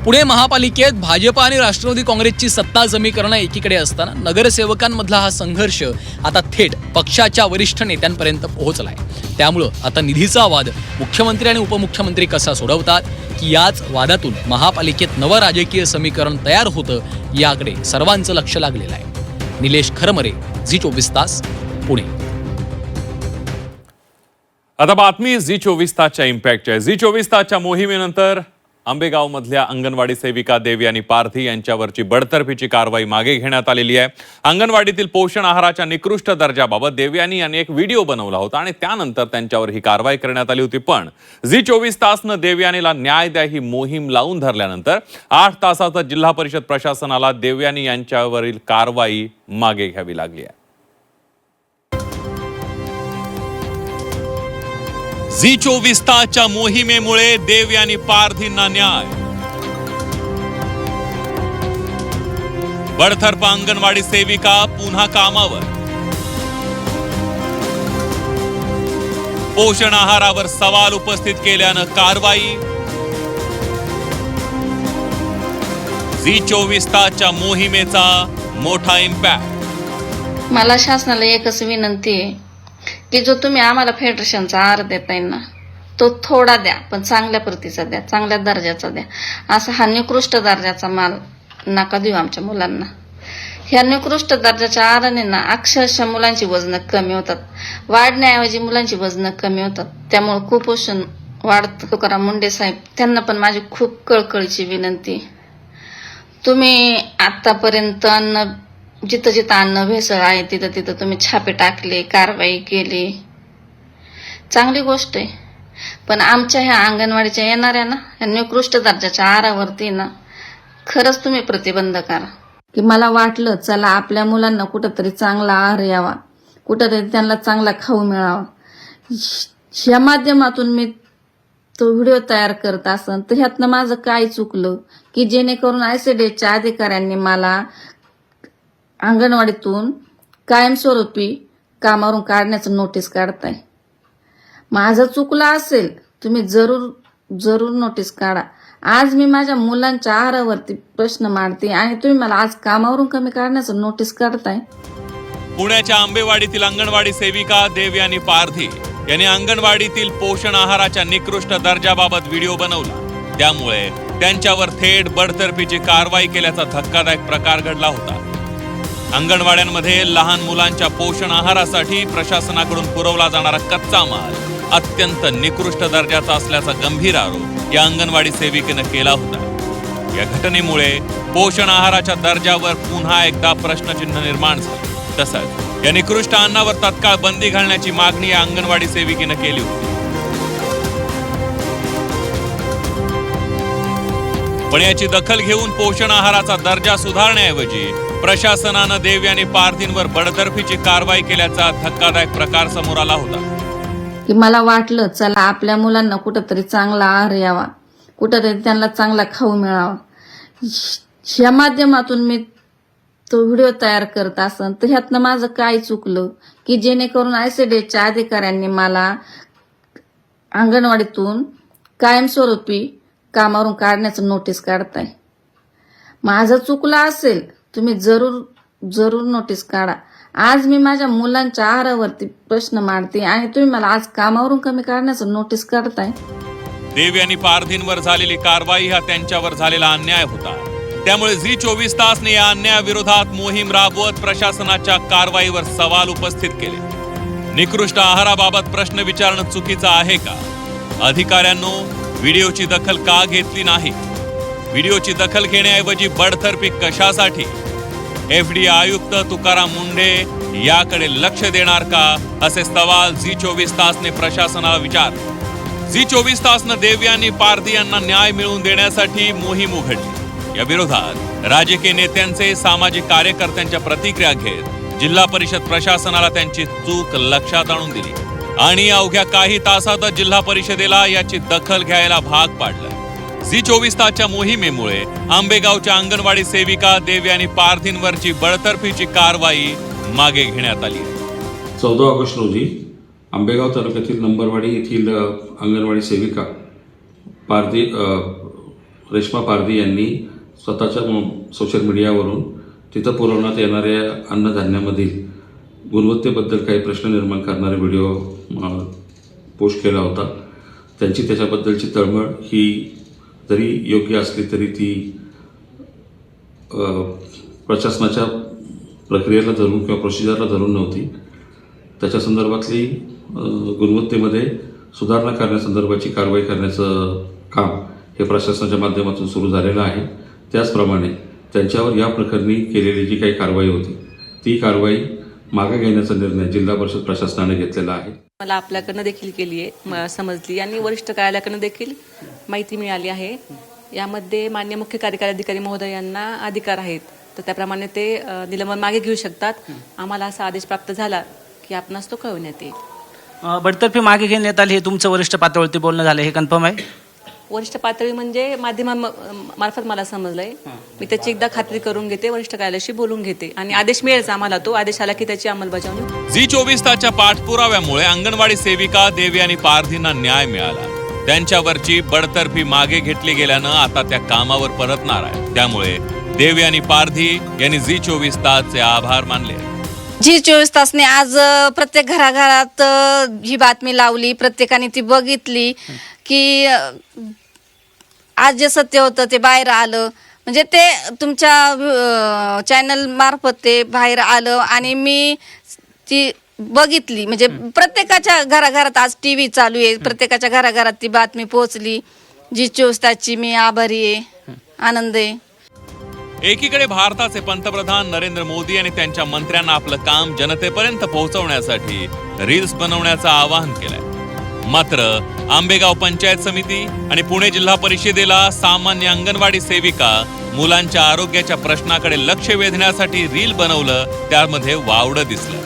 पुणे महापालिकेत भाजप आणि राष्ट्रवादी काँग्रेसची सत्ता जमी करणं एकीकडे असताना नगरसेवकांमधला हा संघर्ष आता थेट पक्षाच्या वरिष्ठ नेत्यांपर्यंत पोहोचलाय. त्यामुळं आता निधीचा वाद मुख्यमंत्री आणि उपमुख्यमंत्री कसा सोडवतात की याच वादातून महापालिकेत नवं राजकीय समीकरण तयार होतं याकडे सर्वांचं लक्ष लागलेलं आहे. निलेश खरमरे, झी24 तास, पुणे. आता बातमी झी24 तासच्या इम्पॅक्टच्या. झी24 तासच्या मोहिमेनंतर आंबेगावमधल्या अंगणवाडी सेविका देवयानी पारधी यांच्यावरची बडतर्फीची कारवाई मागे घेण्यात आलेली आहे. अंगणवाडीतील पोषण आहाराच्या निकृष्ट दर्जाबाबत देवयानी यांनी एक व्हिडिओ बनवला होता आणि त्यानंतर त्यांच्यावर ही कारवाई करण्यात आली होती. पण झी 24 तासनं देवयानीला न्याय द्या ही मोहीम लावून धरल्यानंतर 8 तासातच जिल्हा परिषद प्रशासनाला देवयानी यांच्यावरील कारवाई मागे घ्यावी लागली आहे. झी 24 तासच्या मोहिमेमुळे देवयानी पारधींना न्याय. बडतर्फ अंगणवाडी सेविका पुन्हा कामावर. पोषण आहारावर सवाल उपस्थित केल्यानं कारवाई. झी 24 तासच्या मोहिमेचा मोठा इम्पॅक्ट. मला शासनाला एकच विनंती आहे की जो तुम्ही आम्हाला फेडरेशनचा आहार देताय ना तो थोडा द्या, पण चांगल्या प्रतीचा द्या, चांगल्या दर्जाचा द्या. असा हा निकृष्ट दर्जाचा माल नका देऊ आमच्या मुलांना. ह्या निकृष्ट दर्जाच्या आहाराने ना अक्षरशः मुलांची वजनं कमी होतात, वाढण्याऐवजी मुलांची वजनं कमी होतात. त्यामुळे कुपोषण वाढतं. तुकाराम मुंडे साहेब त्यांना पण माझी खूप कळकळीची विनंती. तुम्ही आतापर्यंत जिथं जिथं अन्न भेसळ आहे तिथं तिथं तुम्ही छापे टाकले, कारवाई केली, चांगली गोष्ट आहे. पण आमच्या ह्या अंगणवाडीच्या येणाऱ्या ना ह्या निकृष्ट दर्जाच्या आहारावरती ना खरंच तुम्ही प्रतिबंध करा. की मला वाटलं चला आपल्या मुलांना कुठंतरी चांगला आहार यावा, कुठंतरी त्यांना चांगला खाऊ मिळावा. ह्या माध्यमातून मी तो व्हिडिओ तयार करत असन तर ह्यातनं माझं काय चुकलं की जेणेकरून ICDSच्या अधिकाऱ्यांनी मला अंगणवाडीतून कायमस्वरूपी कामावरून काढण्याचं नोटीस काढताय. माझं चुकलं असेल तुम्ही जरूर नोटीस काढा. आज मी माझ्या मुलांच्या आहारावरती प्रश्न मांडते आणि तुम्ही मला आज कामावरून कमी काढण्याचं नोटीस काढताय. पुण्याच्या आंबेवाडीतील अंगणवाडी सेविका देवयानी पारधी यांनी अंगणवाडीतील पोषण आहाराच्या निकृष्ट दर्जाबाबत व्हिडिओ बनवला. त्यामुळे त्यांच्यावर थेट बडतर्फीची कारवाई केल्याचा धक्कादायक प्रकार घडला होता. अंगणवाड्यांमध्ये लहान मुलांच्या पोषण आहारासाठी प्रशासनाकडून पुरवला जाणारा कच्चा माल अत्यंत निकृष्ट दर्जाचा असल्याचा गंभीर आरोप या अंगणवाडी सेविकेनं केला होता. या घटनेमुळे पोषण आहाराच्या दर्जावर पुन्हा एकदा प्रश्नचिन्ह निर्माण झाले. तसंच या निकृष्ट अन्नावर तत्काळ बंदी घालण्याची मागणी या अंगणवाडी सेविकेनं केली होती. पण याची दखल घेऊन पोषण आहाराचा दर्जा सुधारण्याऐवजी प्रशासनानं देवयानी पारधींवर बडतर्फीची कारवाई केल्याचा धक्कादायक प्रकार समोर आला होता. की मला वाटलं चला आपल्या मुलांना कुठंतरी चांगला आहार यावा, कुठंतरी त्यांना चांगला खाऊ मिळावा. ह्या माध्यमातून मी तो व्हिडिओ तयार करत असन तर ह्यातनं माझं काय चुकलं की जेणेकरून ICDSच्या अधिकाऱ्यांनी मला अंगणवाडीतून कायमस्वरूपी कामावरून काढण्याचं नोटीस काढताय. माझं चुकलं असेल तुम्ही जरूर नोटीस काढा. आज मी माझ्या मुलांच्या आहारावरती प्रश्न मांडते आणि तुम्ही मला आज कामावरून कमी काढण्याचं नोटीस काढताय. देवयानी पारधींवर झालेली कारवाई हा त्यांच्यावर झालेला अन्याय होता. त्यामुळे झी 24 तासने या अन्यायाविरोधात मोहीम राबवत प्रशासनाच्या कारवाईवर सवाल उपस्थित केले. निकृष्ट आहाराबाबत प्रश्न विचारणं चुकीचं आहे का? अधिकाऱ्यांनो व्हिडिओची दखल का घेतली नाही? व्हिडिओची दखल घेण्याऐवजी बडतर्फी कशासाठी? FDA आयुक्त तुकाराम मुंडे याकडे लक्ष देणार का? असे सवाल झी 24 तासने प्रशासनाला विचार. झी 24 तासनं देवयानी पारधी यांना न्याय मिळवून देण्यासाठी मोहीम उघडली. या विरोधात राजकीय नेत्यांचे, सामाजिक कार्यकर्त्यांच्या प्रतिक्रिया घेत जिल्हा परिषद प्रशासनाला त्यांची चूक लक्षात आणून दिली आणि अवघ्या काही तासातच जिल्हा परिषदेला याची दखल घ्यायला भाग पाडलं. झी 24 तासच्या मोहिमेमुळे आंबेगावच्या अंगणवाडी सेविका देवयानी पारधींवरची बडतर्फीची कारवाई मागे घेण्यात आली. 14 ऑगस्ट रोजी आंबेगाव तालुक्यातील नंबरवाडी येथील अंगणवाडी सेविका पारधी रेश्मा पारधी यांनी स्वतःच्या सोशल मीडियावरून तिथं पुरवण्यात येणाऱ्या अन्नधान्यामधील गुणवत्तेबद्दल काही प्रश्न निर्माण करणारे व्हिडिओ पोस्ट केला होता. त्यांची त्याच्याबद्दलची तळमळ ही जरी योग्य असली तरी ती प्रशासनाच्या प्रक्रियेला धरून किंवा प्रोसिजरला धरून नव्हती. त्याच्या संदर्भातली गुणवत्तेमध्ये सुधारणा करण्यासंदर्भाची कारवाई करण्याचं काम हे प्रशासनाच्या माध्यमातून सुरू झालेलं आहे. त्याचप्रमाणे त्यांच्यावर या प्रकरणी केलेली जी काही कारवाई होती ती कारवाई मागे घेण्याचा निर्णय जिल्हा परिषद प्रशासनाने घेतलेला आहे. मला आपल्याकडनं देखील केली आहे, समजली आणि वरिष्ठ कार्यालयाकडनं देखील माहिती मिळाली आहे. यामध्ये मान्य मुख्य कार्यकारी अधिकारी महोदय यांना अधिकार आहेत, तर त्याप्रमाणे ते निलंबन मागे घेऊ शकतात. आम्हाला असा आदेश प्राप्त झाला की आपणास तो कळवण्यात येईल. बडतर्फी मागे घेण्यात आली हे तुमचं वरिष्ठ पातळीवरती बोलणं झालं, हे कन्फर्म आहे? वरिष्ठ पातळी म्हणजे माध्यमांमार्फत मला समजलंय. मी त्याची एकदा खात्री करून घेते, वरिष्ठ कार्यालयाशी बोलून घेते आणि आदेश मिळेल आम्हाला. तो आदेश आला की त्याची अंमलबजावणी. झी24 तासच्या पाठपुराव्यामुळे अंगणवाडी सेविका देवी आणि पारधींना न्याय मिळाला. त्यांच्यावरची बडतर्फी मागे घेतली गेल्यानं आता त्या कामावर परतणार आहे. त्यामुळे देवी आणि पारधी यांनी झी24 तासचे आभार मानले. झी24 तासने आज प्रत्येक घराघरात ही बातमी लावली, प्रत्येकाने ती बघितली की आज जे सत्य होतं ते बाहेर आलं. म्हणजे ते तुमच्या चॅनल मार्फत ते बाहेर आलं आणि मी ती बघितली. म्हणजे प्रत्येकाच्या घराघरात आज TV चालू आहे, प्रत्येकाच्या घराघरात ती बातमी पोहोचली. झी24 तासची मी आभारी आहे, आनंद आहे. एकीकडे भारताचे पंतप्रधान नरेंद्र मोदी आणि त्यांच्या मंत्र्यांना आपलं काम जनतेपर्यंत पोहोचवण्यासाठी रील्स बनवण्याचं आवाहन केलंय. मात्र आंबेगाव पंचायत समिती आणि पुणे जिल्हा परिषदेला सामान्य अंगणवाडी सेविका मुलांच्या आरोग्याच्या प्रश्नाकडे लक्ष वेधण्यासाठी रील बनवलं, त्यामध्ये वावडं दिसलं.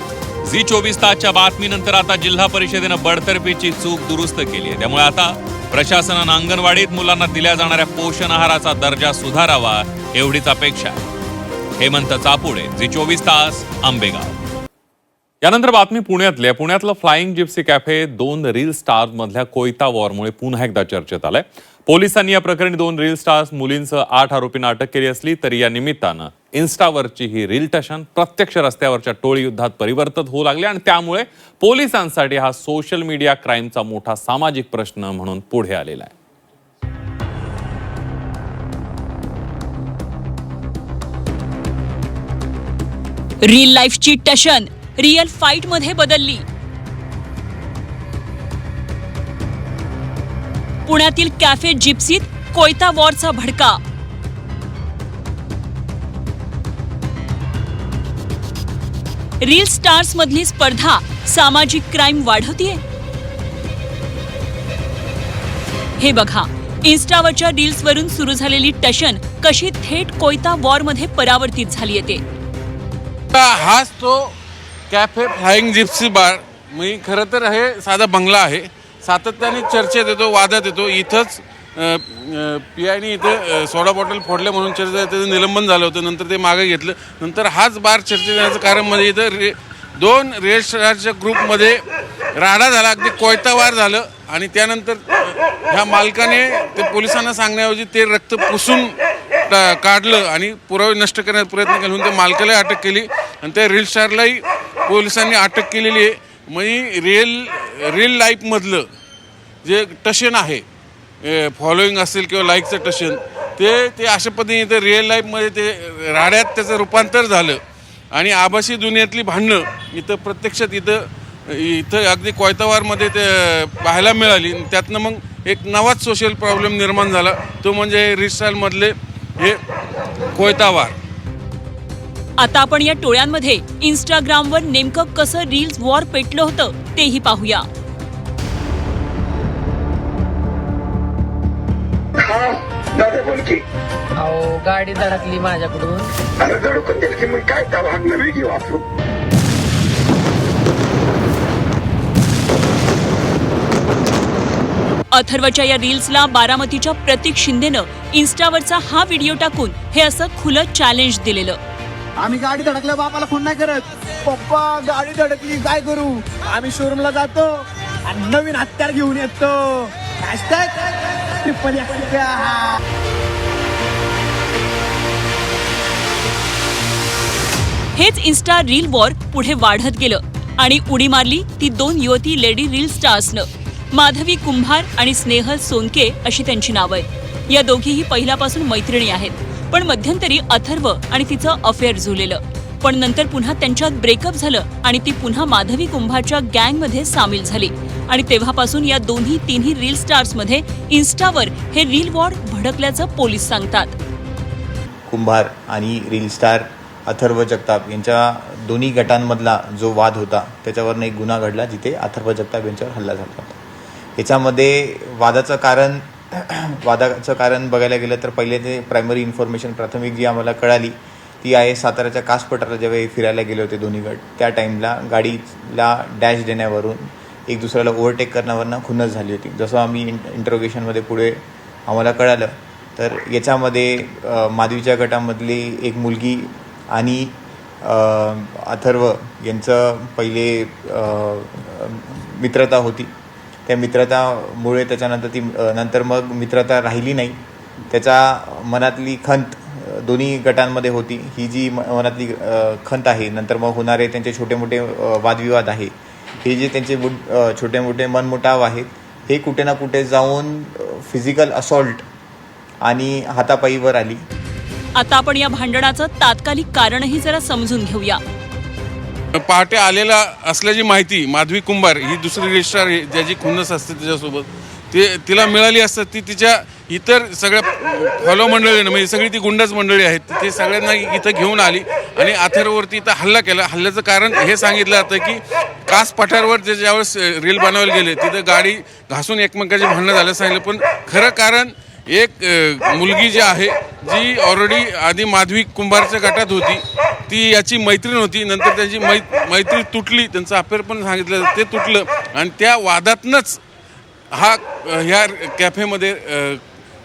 झी24 तासच्या बातमीनंतर आता जिल्हा परिषदेनं बडतर्फीची चूक दुरुस्त केली आहे. त्यामुळे आता प्रशासनानं अंगणवाडीत मुलांना दिल्या जाणाऱ्या पोषण आहाराचा दर्जा सुधारावा एवढीच अपेक्षा. हेमंत चापुडे, झी24 तास, आंबेगाव. यानंतर बातमी पुण्यातलं flying Gypsy cafe 2 reel star मधल्या कोयता वॉरमुळे पुन्हा एकदा चर्चेत आलंय. पोलिसांनी या प्रकरणी 2 रील स्टार्स मुलींसह 8 आरोपींना अटक केली असली तरी या निमित्तानं इन्स्टावरची ही रील टशन प्रत्यक्ष रस्त्यावरच्या टोळी युद्धात परिवर्तित होऊ लागले आणि त्यामुळे पोलिसांसाठी हा सोशल मीडिया क्राईमचा मोठा सामाजिक प्रश्न म्हणून पुढे आलेला आहे. रील लाईफची टशन रिअल फाईट मध्ये बदलली. पुण्यातील कॅफे जिप्सीत कोयता वॉरचा भडका. रील स्टार्स मधली स्पर्धा सामाजिक क्राईम वाढवतीये. हे बघा, इन्स्टावरच्या रील्सवरून सुरू झालेली टशन कशी थेट कोयता वॉर मध्ये परावर्तित झाली येते. हाच तो कॅफे फ्लाइंग जिप्सी बार. मी खरं तर हे साधा बंगला आहे, सातत्याने चर्चेत येतो, वादात येतो. इथंच PIने इथे सोडा बॉटल फोडले म्हणून चर्चेत त्याचं निलंबन झालं होतं, नंतर ते मागे घेतलं. नंतर हाच बार चर्चेत येण्याचं कारण म्हणजे इथं 2 रेड स्टारच्या ग्रुपमध्ये राडा झाला, अगदी कोयतावार झालं आणि त्यानंतर ह्या मालकाने ते पोलिसांना सांगण्याऐवजी ते रक्त पुसून काढलं आणि पुरावे नष्ट करण्याचा प्रयत्न केला म्हणून त्या मालकालाही अटक केली आणि त्या रील स्टारलाही पोलिसांनी अटक केलेली आहे. म्हणजे रील लाईफमधलं जे टशन आहे, फॉलोईंग असेल किंवा लाईकचं टशन, ते अशा पद्धतीने इथं रिअल लाईफमध्ये ते राड्यात त्याचं रूपांतर झालं आणि आभासी दुनियेतली भांडणं इथं प्रत्यक्षात इथं अगदी कोयतावारमध्ये ते पाहायला मिळाली. त्यातनं मग एक नवाच सोशल प्रॉब्लेम निर्माण झाला, तो म्हणजे रील स्टारमधले हे कोयतावार. आता आपण या टोळ्यांमध्ये इंस्टाग्रामवर नेमकं कसं रील्स वॉर पेटलं होतं तेही पाहूया. गाडी धडकली माझ्याकडून. अथर्वच्या या रील्सला बारामतीच्या प्रतीक शिंदेनं इन्स्टावरचा हा व्हिडिओ टाकून हे असं खुलं चॅलेंज दिलेलं. आम्ही गाडी धडकल्या बापाला फोन नाही करत, पप्पा गाडी धडकली काय करू. आम्ही शोरूमला जातो आणि नवीन हत्यार घेऊन येतो. हेच इन्स्टा रील वॉर पुढे वाढत गेलं आणि उडी मारली ती 2 युवती लेडी रील स्टार्सनं. माधवी कुंभार आणि स्नेहल सोनके अशी त्यांची नावं आहेत. या दोघीही पहिल्यापासून मैत्रिणी आहेत, पण मध्यंतरी अथर्व आणि तिचं अफेअर झुलेलं. पण नंतर पुन्हा त्यांच्यात ब्रेकअप झालं आणि ती पुन्हा माधवी कुंभारच्या गँगमध्ये सामील झाली. आणि तेव्हापासून या तिन्ही रील स्टार्समध्ये इन्स्टावर हे रील वॉर भडकल्याचं पोलीस सांगतात. कुंभार आणि रील स्टार अथर्व जगताप यांच्या दोन्ही गटांमधला जो वाद होता त्याच्यावरनं एक गुन्हा घडला जिथे अथर्व जगताप यांच्यावर हल्ला झाला होता. याच्यामध्ये वादाचं कारण बघायला गेलं तर पहिले ते प्रायमरी इन्फॉर्मेशन प्राथमिक जी आम्हाला कळाली ती आहे साताऱ्याच्या कासपठाराला जेव्हा हे फिरायला गेले होते दोन्ही गट, त्या टाईमला गाडीला डॅश देण्यावरून एक दुसऱ्याला ओव्हरटेक करण्यावरनं खुन्नस झाली होती. जसं आम्ही इंटरोगेशनमध्ये पुढे आम्हाला कळालं तर याच्यामध्ये माधवीच्या गटामधली एक मुलगी आणि अथर्व यांचं पहिले मित्रता होती. त्या मित्रतामुळे त्याच्यानंतर नंतर मग मित्रता राहिली नाही. त्याच्या मनातली खंत दोन्ही गटांमध्ये होती. ही जी मनातली खंत आहे, नंतर मग होणारे त्यांचे छोटे मोठे वादविवाद आहे, हे जे त्यांचे छोटे मोठे मनमुटाव आहेत, हे कुठे ना कुठे जाऊन फिजिकल असॉल्ट आणि हातापाईवर आली. आता आपण या भांडणाचं तात्कालिक कारणही जरा समजून घेऊया. पहाटे आलेला असल्याची माहिती माधवी कुंभार ही दुसरी रजिस्ट्रार ज्याची खुन्नस असते त्याच्यासोबत तिला मिळाली असतं. ती तिच्या इतर सगळ्या फॉलो मंडळीनं म्हणजे सगळी ती गुंडाच मंडळी आहेत ते सगळ्यांना इथं घेऊन आली आणि अथर्ववरती इथं हल्ला केला. हल्ल्याचं कारण हे सांगितलं जातं की कास पठारवर जे ज्यावेळेस रील बनवायला गेले तिथं गाडी घासून एकमेकांची भांडणं झालं सांगितलं. पण खरं कारण एक मुलगी जी आहे जी ऑलरेडी आधी माधवी कुंभारच्या गटात होती, ती याची मैत्रीण होती. नंतर त्यांची मैत्री तुटली, त्यांचं अफेअर पण सांगितलं ते तुटलं आणि त्या वादातनंच ह्या कॅफेमध्ये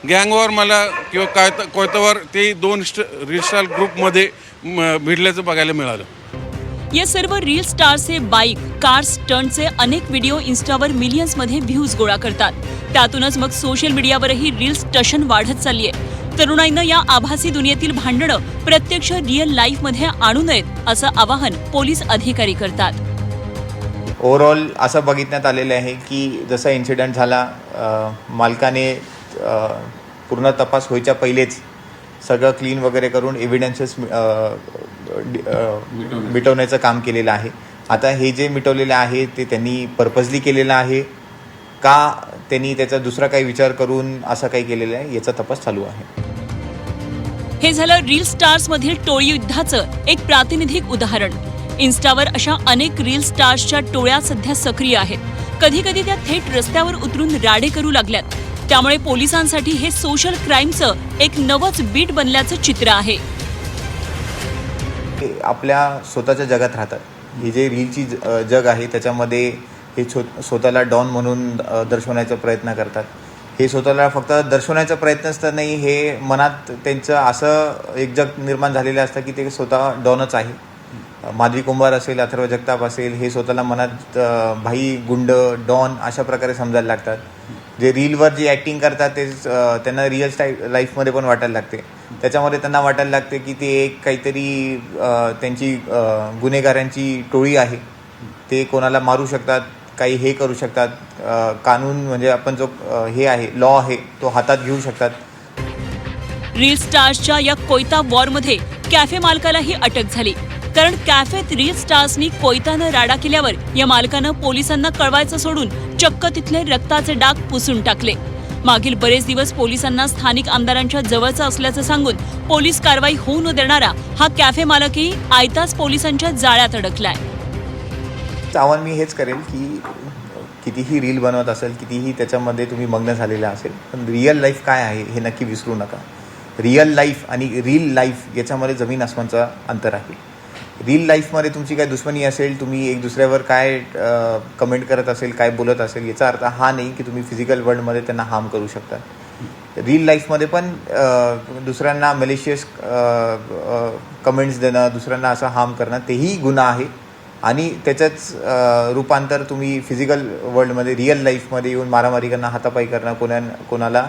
गँगवॉर मला किंवा कोयतावर ते दोन रील स्टार ग्रुपमध्ये भिडल्याचं बघायला मिळालं. या सर्व रील स्टार्स हे बाईक, कार्स, स्टंटचे अनेक व्हिडिओ इन्स्टावर मिलियन्समध्ये व्ह्यूज गोळा करतात. त्यातूनच मग सोशल मीडियावरही रील्स टशन वाढत चालली आहे. तरुणाईनं या आभासी दुनियेतील भांडणं प्रत्यक्ष रिअल लाईफमध्ये आणू नयेत असं आवाहन पोलीस अधिकारी करतात. ओव्हरऑल असं बघितण्यात आलेलं आहे की जसा इन्सिडेंट झाला, मालकाने पूर्ण तपास व्हायच्या पहिलेच सगळं क्लीन वगैरे करून एव्हिडन्सेस मिटवण्याचं काम केलेलं आहे. आता हे जे मिटवलेलं आहे ते त्यांनी पर्पजली केलेलं आहे का त्यांनी त्याचा दुसरा काही विचार करून असं काही केलेलं आहे याचा तपास चालू आहे. हे झालं रील स्टार्स मधील टोळी युद्धाचं एक प्रातिनिधिक उदाहरण. इन्स्टावर अशा अनेक रील स्टार्सच्या टोळ्या सध्या सक्रिय आहेत. कधी कधी त्या थेट रस्त्यावर उतरून राडे करू लागल्यात. त्यामुळे पोलिसांसाठी हे सोशल क्राईमचं एक नवच बीट बनल्याचं चित्र आहे. आपल्या स्वतःच्या जगात राहतात. हे जे रीलची जग आहे त्याच्यामध्ये हे स्वतःला डॉन म्हणून दर्शवण्याचा प्रयत्न करतात. हे स्वतःला फक्त दर्शवण्याचा प्रयत्न असता नाही, हे मनात त्यांचं असं एक जग निर्माण झालेलं असतं की ते स्वतः डॉनच आहे. माधवी कुंभार असेल, अथर्व जगताप असेल, हे स्वतःला मनात भाई, गुंड, डॉन अशा प्रकारे समजायला लागतात. जे रीलवर जी ॲक्टिंग करतात ते त्यांना रिअल लाईफमध्ये पण वाटायला लागते. त्याच्यामध्ये त्यांना वाटायला लागते की ते एक काहीतरी त्यांची गुन्हेगारांची टोळी आहे. ते कोणाला मारू शकतात, काही हे करू शकतात. कानून म्हणजे आपण जो हे आहे लॉ आहे तो हातात घेऊ शकतात. रील स्टार्सच्या या कोयता वॉरमध्ये कॅफे मालकालाही अटक झाली. कारण कॅफेत रील स्टार्सनी कोयतानं राडा केल्यावर या मालकानं पोलिसांना कळवायचं सोडून चक्क तिथले रक्ताचे डाग पुसून टाकले. मागील बरेच दिवस पोलिसांना स्थानिक आमदारांच्या जवळचा असल्याचं सांगून पोलीस कारवाई होऊ न देणारा हा कॅफे मालकही आयताच पोलिसांच्या जाळ्यात अडकलाय. आव्हान मी हेच करेल की कितीही रील बनवत असेल, कितीही त्याच्यामध्ये तुम्ही मग्न झालेला असेल, पण रिअल लाईफ काय आहे हे नक्की विसरू नका. रिअल लाईफ आणि रील लाईफ याच्यामध्ये जमीन आसमानचं अंतर आहे. रील लाईफमध्ये तुमची काय दुश्मनी असेल, तुम्ही एक दुसऱ्यावर काय कमेंट करत असेल, काय बोलत असेल, याचा अर्थ हा नाही की तुम्ही फिजिकल वर्ल्डमध्ये त्यांना हार्म करू शकता. रील लाईफमध्ये पण दुसऱ्यांना मॅलिशियस कमेंट्स देणं, दुसऱ्यांना असं हार्म करणं तेही गुन्हा आहे. आणि त्याचंच रूपांतर तुम्ही फिजिकल वर्ल्डमध्ये, रिअल लाईफमध्ये येऊन मारामारी करणं, हातापाई करणं, कोणाला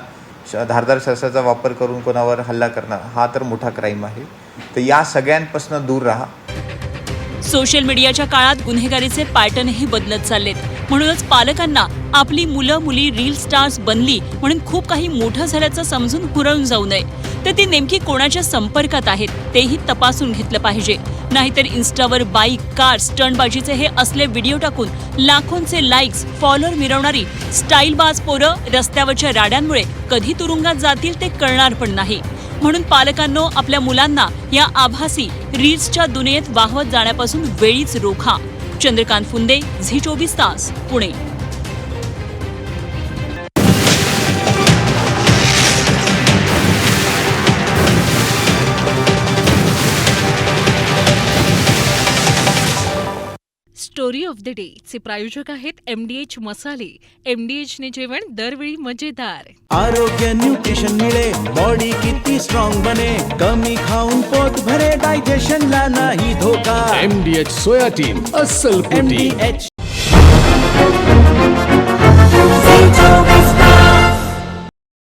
धारदार शस्त्राचा वापर करून कोणावर हल्ला करणं, हा तर मोठा क्राईम आहे. तर या सगळ्यांपासून दूर राहा. सोशल मीडियाच्या काळात गुन्हेगारीचे पॅटर्नही बदलत चाललेत. म्हणूनच पालकांना आपली मुलं मुली रील स्टार्स बनली म्हणून खूप काही मोठं झाल्याचं समजून हुरळून जाऊ नये. तर ती नेमकी कोणाच्या संपर्कात आहेत तेही तपासून घेतलं पाहिजे. नाहीतर इन्स्टावर बाईक, कार, स्टंटबाजीचे हे असले व्हिडिओ टाकून लाखोंचे लाईक्स, फॉलोअर मिरवणारी स्टाईलबाज पोरं रस्त्यावरच्या राड्यांमुळे कधी तुरुंगात जातील ते कळणार पण नाही. म्हणून पालकांनो, आपल्या मुलांना या आभासी रील्सच्या दुनियेत वाहवत जाण्यापासून वेळीच रोखा. चंद्रकांत फुंदे, झी 24 तास, Pune. Story of the day चे प्रायोजक आहेत MDH मसाले. MDH ने जेवण दरवेळी मजेदार. आरोग्य न्यूट्रिशन मिळे, बॉडी किती स्ट्रॉंग बने, कमी खाऊन पोट भरे, डायजेशनला नाही धोका. MDH सोया टीम अस्सल प्रोटीन. MDH